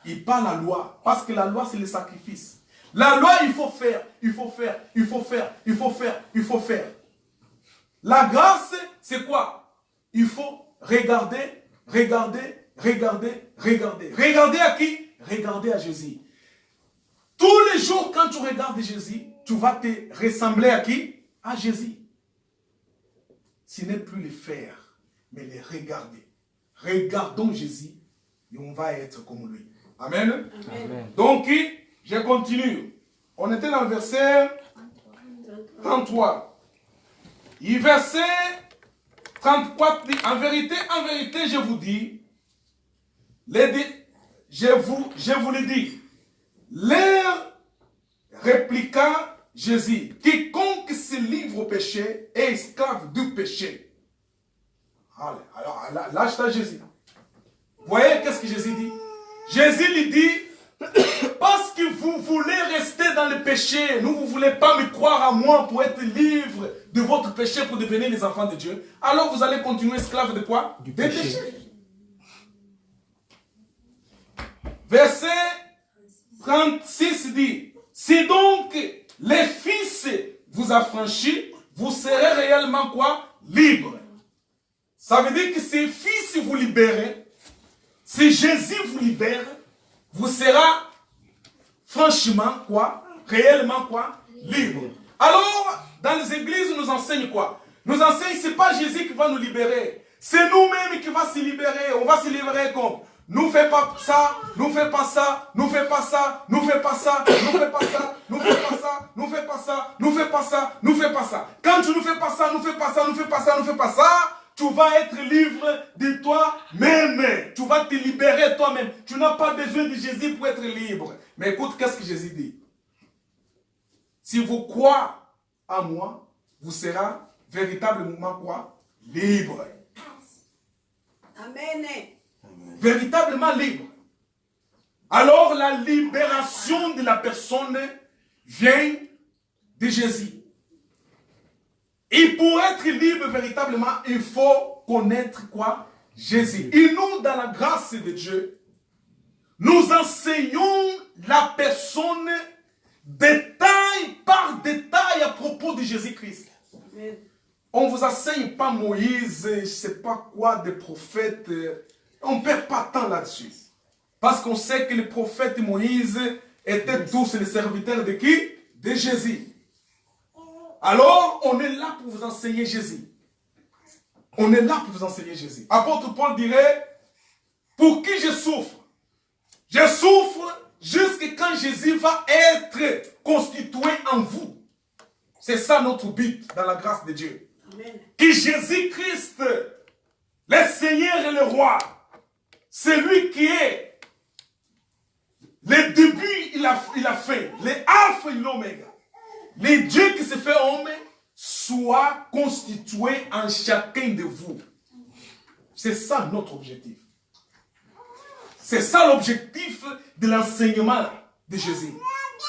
Et pas la loi. Parce que la loi, c'est le sacrifice. La loi, il faut faire, il faut faire, il faut faire, il faut faire, il faut faire. La grâce, c'est quoi? Il faut regarder, regarder, regarder, regarder. Regarder à qui? Regarder à Jésus. Tous les jours, quand tu regardes Jésus, tu vas te ressembler à qui? À Jésus. Ce n'est plus le faire, mais le regarder. Regardons Jésus et on va être comme lui. Amen. Amen. Donc, je continue. On était dans le verset 33. Et verset 34 dit, en vérité, je vous dis, je vous le dis, leur répliqua Jésus, quiconque se livre au péché est esclave du péché. Alors, là, je Jésus. Vous voyez qu'est-ce que Jésus dit? Jésus lui dit, parce que vous voulez rester dans le péché, vous ne voulez pas me croire à moi pour être libre de votre péché, pour devenir les enfants de Dieu, alors vous allez continuer esclave de quoi? Du péché. Verset 36 dit, si donc les fils vous affranchissent, vous serez réellement quoi? Libre. Ça veut dire que si fils vous libèrent, si Jésus vous libère, vous serez franchement quoi? Réellement quoi? Libre. Alors, dans les églises, nous enseignent quoi? Nous enseignent, ce n'est pas Jésus qui va nous libérer. C'est nous-mêmes qui va se libérer. On va se libérer comme nous fais pas ça, nous fais pas ça, nous fais pas ça, nous fais pas ça, nous fais pas ça, nous fais pas ça, nous fais pas ça, nous fais pas ça, nous fais pas ça. Quand tu ne fais pas ça, nous fais pas ça, nous fais pas ça, nous fais pas ça, tu vas être libre de toi-même. Tu vas te libérer toi-même. Tu n'as pas besoin de Jésus pour être libre. Mais écoute, qu'est-ce que Jésus dit? Si vous croyez en moi, vous serez véritablement quoi? Libre. Amen. Véritablement libre. Alors la libération de la personne vient de Jésus. Et pour être libre véritablement, il faut connaître quoi? Jésus. Et nous, dans la grâce de Dieu, nous enseignons la personne détail par détail à propos de Jésus-Christ. On ne vous enseigne pas Moïse, je ne sais pas quoi, des prophètes. On ne perd pas de temps là-dessus. Parce qu'on sait que les prophètes Moïse étaient tous les serviteurs de qui? De Jésus. Alors, on est là pour vous enseigner Jésus. On est là pour vous enseigner Jésus. Apôtre Paul dirait, pour qui je souffre? Je souffre jusqu'à quand Jésus va être constitué en vous. C'est ça notre but dans la grâce de Dieu. Amen. Que Jésus-Christ, le Seigneur et le Roi, c'est lui qui est le début, il a fait, le alpha et l'oméga. Le Dieu qui se fait homme soit constitué en chacun de vous. C'est ça notre objectif. C'est ça l'objectif de l'enseignement de Jésus.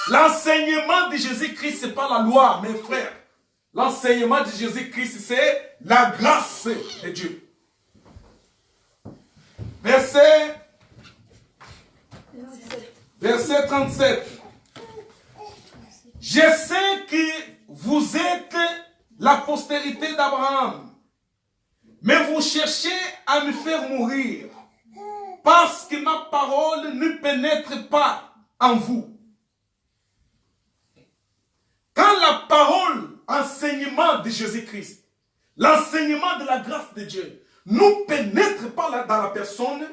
L'enseignement de Jésus-Christ, ce n'est pas la loi, mes frères. L'enseignement de Jésus-Christ, c'est la grâce de Dieu. Verset 37. Je sais que vous êtes la postérité d'Abraham, mais vous cherchez à me faire mourir, parce que ma parole ne pénètre pas en vous. Quand la parole, enseignement de Jésus-Christ, l'enseignement de la grâce de Dieu, ne pénètre pas dans la personne,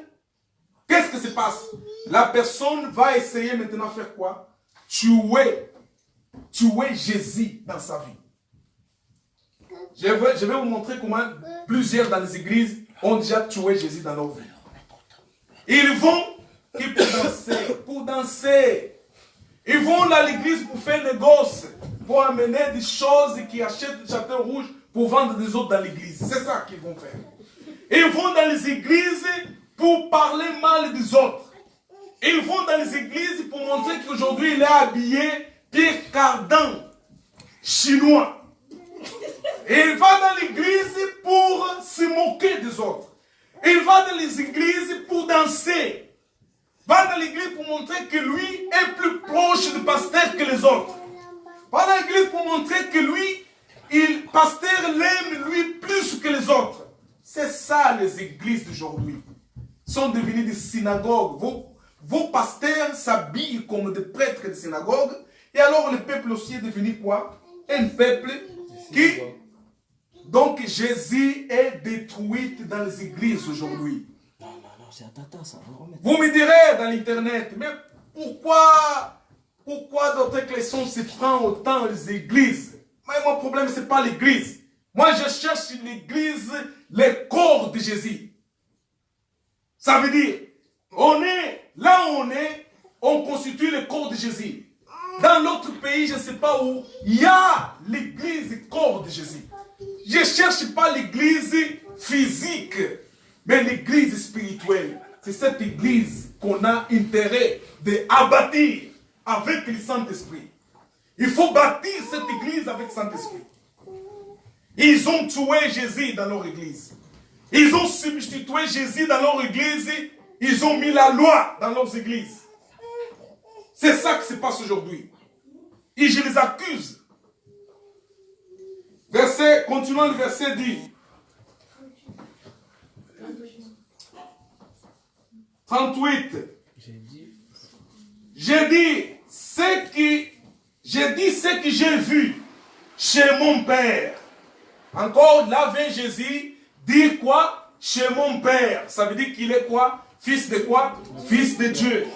qu'est-ce qui se passe? La personne va essayer maintenant de faire quoi? Tuer Jésus dans sa vie. Je vais vous montrer comment plusieurs dans les églises ont déjà tué Jésus dans leur vie. Ils vont pour danser. Ils vont à l'église pour faire des gosses, pour amener des choses qui achètent des châteaux rouges pour vendre des autres dans l'église. C'est ça qu'ils vont faire. Ils vont dans les églises pour parler mal des autres. Ils vont dans les églises pour montrer qu'aujourd'hui il est habillé Pierre Cardin, chinois. Et il va dans l'église pour se moquer des autres. Il va dans les églises pour danser. Il va dans l'église pour montrer que lui est plus proche du pasteur que les autres. Il va dans l'église pour montrer que lui, le pasteur l'aime lui plus que les autres. C'est ça les églises d'aujourd'hui. Sont devenues des synagogues. Vos pasteurs s'habillent comme des prêtres de synagogue. Et alors le peuple aussi est devenu quoi? Un peuple qui... Donc Jésus est détruit dans les églises aujourd'hui. Non, c'est un tata ça. Vous me direz dans l'internet, mais pourquoi d'autres chrétiens se prennent autant les églises? Mais mon problème, ce n'est pas l'église. Moi, je cherche l'église, le corps de Jésus. Ça veut dire, on constitue le corps de Jésus. Dans l'autre pays, je ne sais pas où, il y a l'église, corps de Jésus. Je ne cherche pas l'église physique, mais l'église spirituelle. C'est cette église qu'on a intérêt à bâtir avec le Saint-Esprit. Il faut bâtir cette église avec le Saint-Esprit. Ils ont tué Jésus dans leur église. Ils ont substitué Jésus dans leur église. Ils ont mis la loi dans leurs églises. C'est ça qui se passe aujourd'hui. Et je les accuse. Continuons le verset dit. 38. J'ai dit ce que j'ai vu chez mon Père. Encore, là vient Jésus dire quoi? chez mon Père. Ça veut dire qu'il est quoi? Fils de quoi? Fils de Dieu.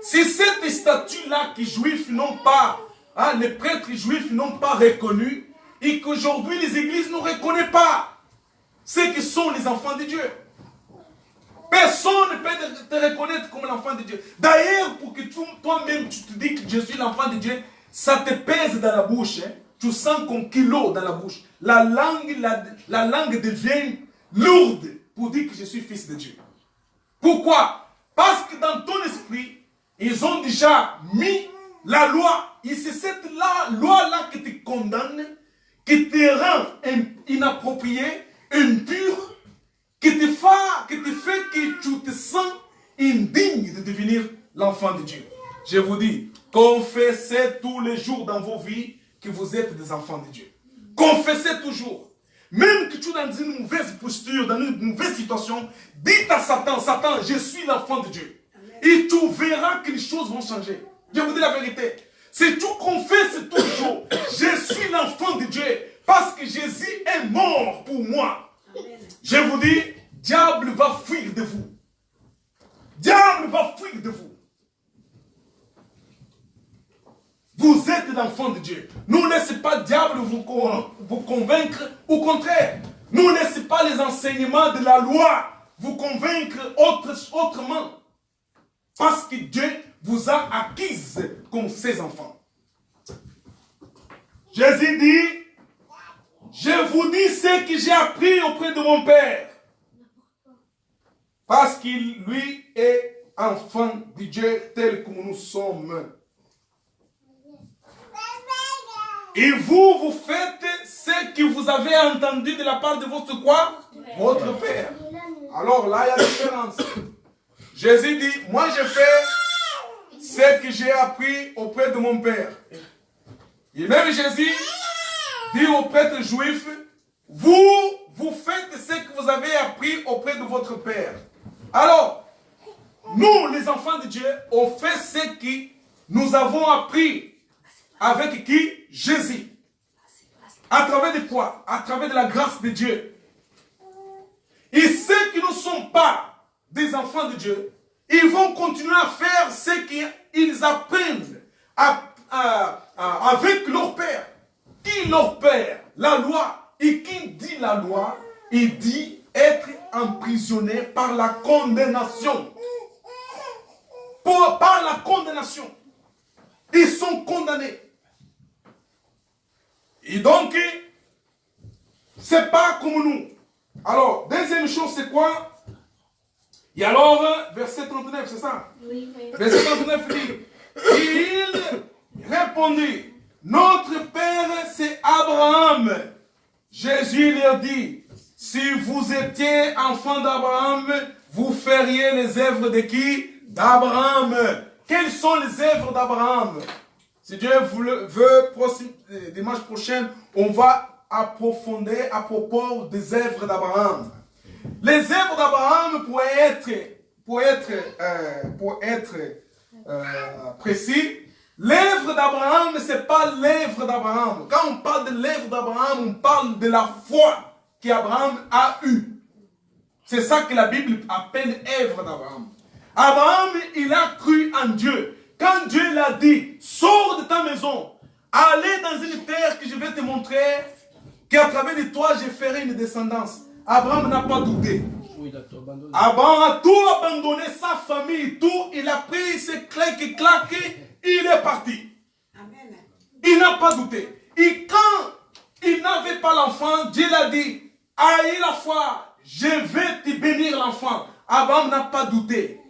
C'est cette statue-là que les Juifs n'ont pas, les prêtres juifs n'ont pas reconnu, et qu'aujourd'hui les églises ne reconnaissent pas ceux qui sont les enfants de Dieu. Personne ne peut te reconnaître comme l'enfant de Dieu. D'ailleurs, pour que toi-même tu te dis que je suis l'enfant de Dieu, ça te pèse dans la bouche. Hein? Tu sens comme kilo dans la bouche. La langue devient lourde pour dire que je suis fils de Dieu. Pourquoi? Parce que dans ton esprit, ils ont déjà mis la loi. Et c'est cette loi-là qui te condamne, qui te rend inapproprié, impur, qui te fait que tu te sens indigne de devenir l'enfant de Dieu. Je vous dis, confessez tous les jours dans vos vies que vous êtes des enfants de Dieu. Confessez toujours. Même que tu es dans une mauvaise posture, dans une mauvaise situation, dites à Satan, Satan, je suis l'enfant de Dieu. Amen. Et tu verras que les choses vont changer. Je vous dis la vérité. Si tu confesses toujours, je suis l'enfant de Dieu, parce que Jésus est mort pour moi. Amen. Je vous dis, diable va fuir de vous. Diable va fuir de vous. Vous êtes l'enfant de Dieu. Ne laissez pas le diable vous convaincre. Au contraire, ne laissez pas les enseignements de la loi vous convaincre autrement. Parce que Dieu vous a acquise comme ses enfants. Jésus dit, je vous dis ce que j'ai appris auprès de mon Père. Parce qu'il, lui, est enfant de Dieu tel que nous sommes. Et vous faites ce que vous avez entendu de la part de votre quoi? Votre Père. Alors là, il y a la différence. Jésus dit, moi je fais ce que j'ai appris auprès de mon Père. Et même Jésus dit aux prêtres juifs, vous faites ce que vous avez appris auprès de votre Père. Alors, nous, les enfants de Dieu, on fait ce que nous avons appris. Avec qui? Jésus. À travers de quoi? À travers de la grâce de Dieu. Et ceux qui ne sont pas des enfants de Dieu, ils vont continuer à faire ce qu'ils apprennent avec leur Père. Qui leur Père? La loi. Et qui dit la loi? Il dit être emprisonné par la condamnation. Par la condamnation. Ils sont condamnés. Et donc, c'est pas comme nous. Alors, deuxième chose, c'est quoi? Et alors, verset 39, c'est ça? Oui, oui. Verset 39 dit, il répondit, notre Père, c'est Abraham. Jésus leur dit, si vous étiez enfant d'Abraham, vous feriez les œuvres de qui? D'Abraham. Quelles sont les œuvres d'Abraham? Si Dieu veut, dimanche prochain, on va approfondir à propos des œuvres d'Abraham. Les œuvres d'Abraham, pour être précis, l'œuvre d'Abraham, ce n'est pas l'œuvre d'Abraham. Quand on parle de l'œuvre d'Abraham, on parle de la foi qu'Abraham a eue. C'est ça que la Bible appelle œuvre d'Abraham. Abraham, il a cru en Dieu. Quand Dieu l'a dit, sors de ta maison, allez dans une terre que je vais te montrer, qu'à travers de toi, je ferai une descendance. Abraham n'a pas douté. Abraham a tout abandonné, sa famille, tout. Il a pris ses clés qui claquaient, il est parti. Amen. Il n'a pas douté. Et quand il n'avait pas l'enfant, Dieu l'a dit, aïe la foi, je vais te bénir l'enfant. Abraham n'a pas douté.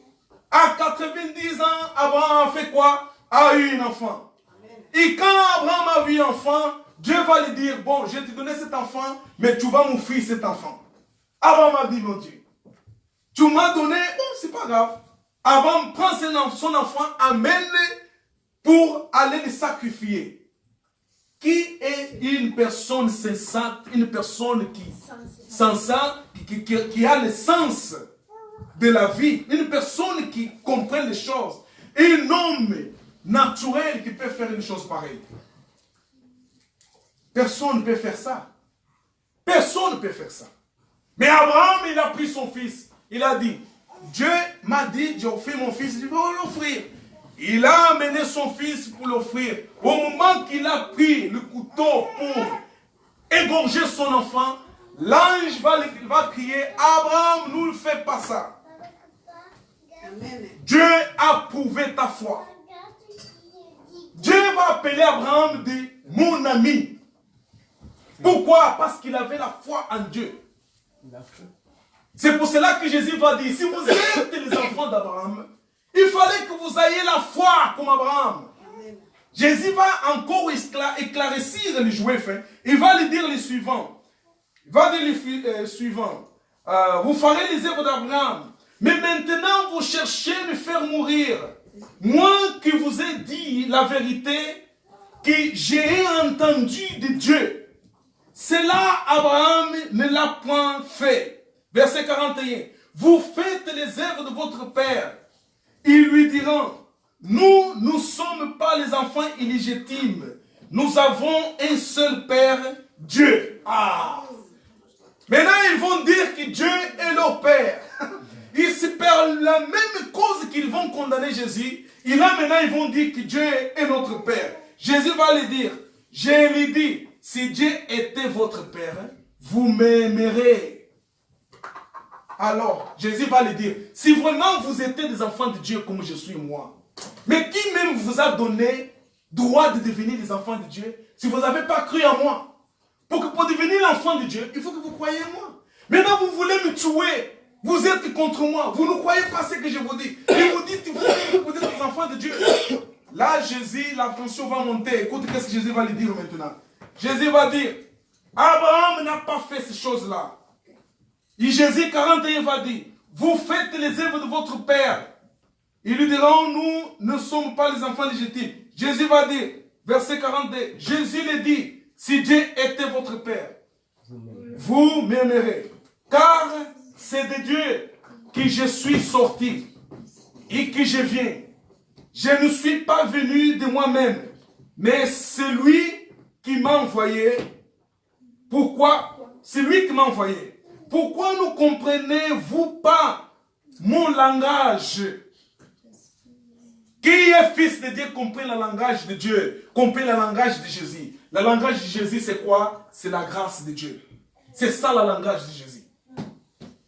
À 90 ans, Abraham a fait quoi? A eu un enfant. Amen. Et quand Abraham a eu un enfant, Dieu va lui dire, bon, je vais te donner cet enfant, mais tu vas m'offrir cet enfant. Abraham a dit, mon Dieu, tu m'as donné, bon, c'est pas grave. Abraham prend son enfant, amène pour aller le sacrifier. Qui est une personne sensate, une personne qui a le sens de la vie, une personne qui comprend les choses, un homme naturel qui peut faire une chose pareille. Personne ne peut faire ça. Personne ne peut faire ça. Mais Abraham, il a pris son fils. Il a dit, Dieu m'a dit, j'ai offert mon fils, je vais l'offrir. Il a amené son fils pour l'offrir. Au moment qu'il a pris le couteau pour égorger son enfant, l'ange va crier, Abraham, ne fais pas ça. Amen. Dieu a prouvé ta foi. Dieu va appeler Abraham de mon ami. Pourquoi? Parce qu'il avait la foi en Dieu. C'est pour cela que Jésus va dire, si vous êtes les enfants d'Abraham, il fallait que vous ayez la foi comme Abraham. Amen. Jésus va encore éclaircir les Juifs. Il va lui dire le suivant. Il va dire le suivant. Vous ferez les œuvres d'Abraham. Mais maintenant, vous cherchez à me faire mourir. Moi qui vous ai dit la vérité que j'ai entendu de Dieu. Cela, Abraham ne l'a point fait. Verset 41. Vous faites les œuvres de votre père. Ils lui diront, nous ne sommes pas les enfants illégitimes. Nous avons un seul père, Dieu. Ah. Maintenant, ils vont dire que Dieu est leur père. Ils se perdent la même cause qu'ils vont condamner Jésus. Et là, maintenant, ils vont dire que Dieu est notre père. Jésus va lui dire, je lui dis, si Dieu était votre père, vous m'aimerez. Alors, Jésus va lui dire, si vraiment vous étiez des enfants de Dieu comme je suis moi, mais qui même vous a donné droit de devenir des enfants de Dieu si vous n'avez pas cru en moi? Pour devenir l'enfant de Dieu, il faut que vous croyez en moi. Maintenant, vous voulez me tuer. Vous êtes contre moi. Vous ne croyez pas ce que je vous dis. Et vous dites, vous êtes des enfants de Dieu. Là, Jésus, la tension va monter. Écoute, qu'est-ce que Jésus va lui dire maintenant? Jésus va dire, Abraham n'a pas fait ces choses-là. Et Jésus 41 va dire, vous faites les œuvres de votre père. Ils lui diront, nous ne sommes pas les enfants légitimes. Jésus va dire, verset 42, Jésus lui dit, si Dieu était votre père, vous m'aimerez. Car c'est de Dieu que je suis sorti et que je viens. Je ne suis pas venu de moi-même, mais c'est lui qui m'a envoyé. Pourquoi? C'est lui qui m'a envoyé. Pourquoi ne comprenez-vous pas mon langage? Qui est fils de Dieu comprend le langage de Dieu, comprend le langage de Jésus. Le langage de Jésus, c'est quoi? C'est la grâce de Dieu. C'est ça le langage de Jésus.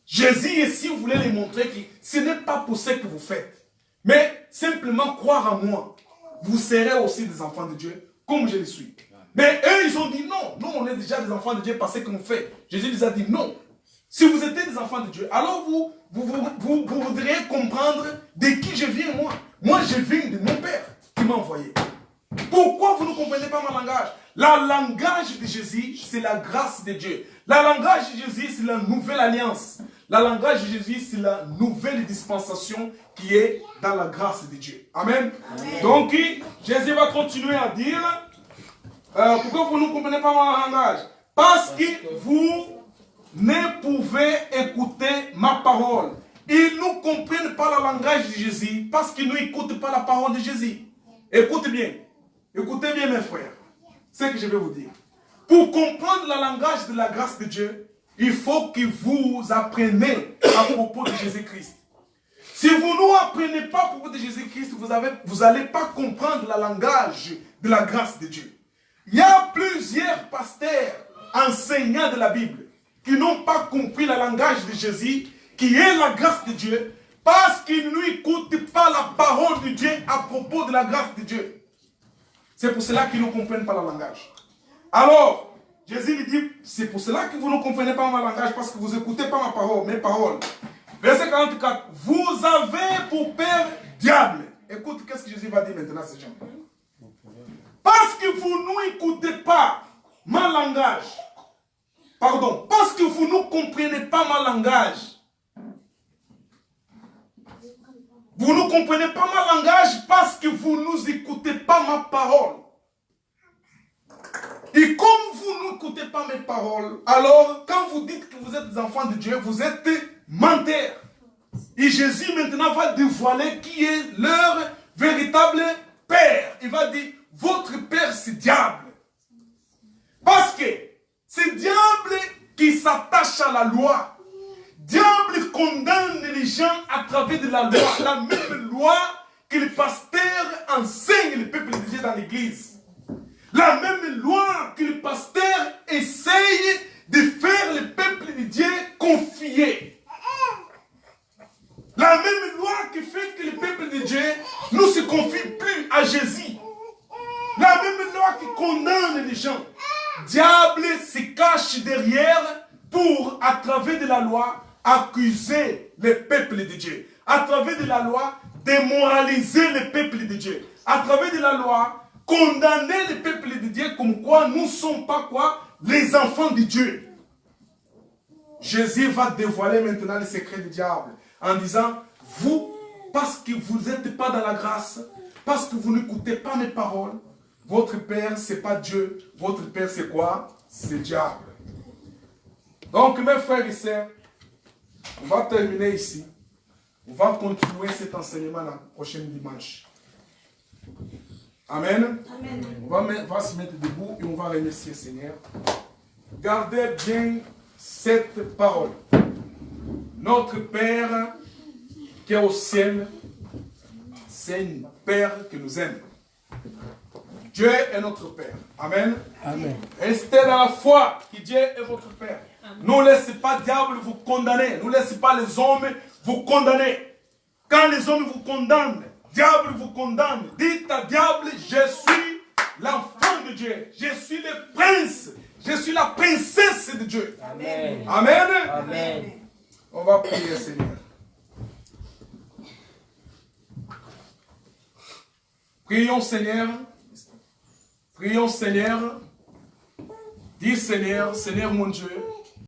Jésus, ici, vous voulez lui montrer que ce n'est pas pour ce que vous faites, mais simplement croire en moi. Vous serez aussi des enfants de Dieu, comme je le suis. Mais eux, ils ont dit non. Nous, on est déjà des enfants de Dieu parce qu'on fait. Jésus les a dit non. Si vous étiez des enfants de Dieu, alors vous voudriez comprendre de qui je viens, moi. Moi, je viens de mon Père qui m'a envoyé. Pourquoi vous ne comprenez pas mon langage? Le langage de Jésus, c'est la grâce de Dieu. Le langage de Jésus, c'est la nouvelle alliance. Le langage de Jésus, c'est la nouvelle dispensation qui est dans la grâce de Dieu. Amen. Amen. Donc, Jésus va continuer à dire, pourquoi vous ne comprenez pas mon langage? Parce que vous ne pouvez écouter ma parole. Ils ne comprennent pas le langage de Jésus parce qu'ils n'écoutent pas la parole de Jésus. Écoutez bien. Écoutez bien mes frères. C'est ce que je vais vous dire. Pour comprendre le langage de la grâce de Dieu, il faut que vous appreniez à propos de Jésus-Christ. Si vous n'apprenez pas à propos de Jésus-Christ, vous n'allez pas comprendre le langage de la grâce de Dieu. Il y a plusieurs pasteurs, enseignants de la Bible, qui n'ont pas compris le langage de Jésus, qui est la grâce de Dieu, parce qu'ils n'écoutent pas la parole de Dieu à propos de la grâce de Dieu. C'est pour cela qu'ils ne comprennent pas le langage. Alors, Jésus lui dit, c'est pour cela que vous ne comprenez pas mon langage, parce que vous n'écoutez pas ma parole, mes paroles. Verset 44, vous avez pour père diable. Écoute, qu'est-ce que Jésus va dire maintenant à ces gens? Parce que vous n'écoutez pas mon langage. Pardon, parce que vous ne comprenez pas mon langage. Vous ne comprenez pas mon langage parce que vous ne écoutez pas ma parole. Et comme vous n'écoutez pas mes paroles, alors quand vous dites que vous êtes des enfants de Dieu, vous êtes menteurs. Et Jésus maintenant va dévoiler qui est leur véritable père. Il va dire, votre père c'est diable. Parce que c'est diable qui s'attache à la loi. gens à travers de la loi. La même loi que les pasteurs enseignent le peuple de Dieu dans l'église. La même loi que les pasteurs essayent de faire le peuple de Dieu confier. La même loi qui fait que le peuple de Dieu ne se confie plus à Jésus. La même loi qui condamne les gens. Diable se cache derrière pour, à travers de la loi, accuser le peuple de Dieu. À travers de la loi, démoraliser le peuple de Dieu. À travers de la loi, condamner le peuple de Dieu comme quoi nous ne sommes pas quoi? Les enfants de Dieu. Jésus va dévoiler maintenant les secrets du diable en disant, vous, parce que vous n'êtes pas dans la grâce, parce que vous n'écoutez pas mes paroles, votre Père, ce n'est pas Dieu. Votre Père, c'est quoi? C'est le diable. Donc, mes frères et sœurs, on va terminer ici. On va continuer cet enseignement la prochaine dimanche. Amen. Amen. On va se mettre debout et on va remercier le Seigneur. Gardez bien cette parole. Notre Père qui est au ciel, c'est un Père qui nous aime. Dieu est notre Père. Amen. Amen. Restez dans la foi que Dieu est votre Père. Amen. Ne laissez pas le diable vous condamner. Ne laissez pas les hommes vous condamner. Quand les hommes vous condamnent, diable vous condamne. Dites à diable, je suis l'enfant de Dieu. Je suis le prince. Je suis la princesse de Dieu. Amen. Amen. Amen. On va prier, Seigneur. Prions, Seigneur. Prions, Seigneur. Dis, Seigneur, Seigneur mon Dieu.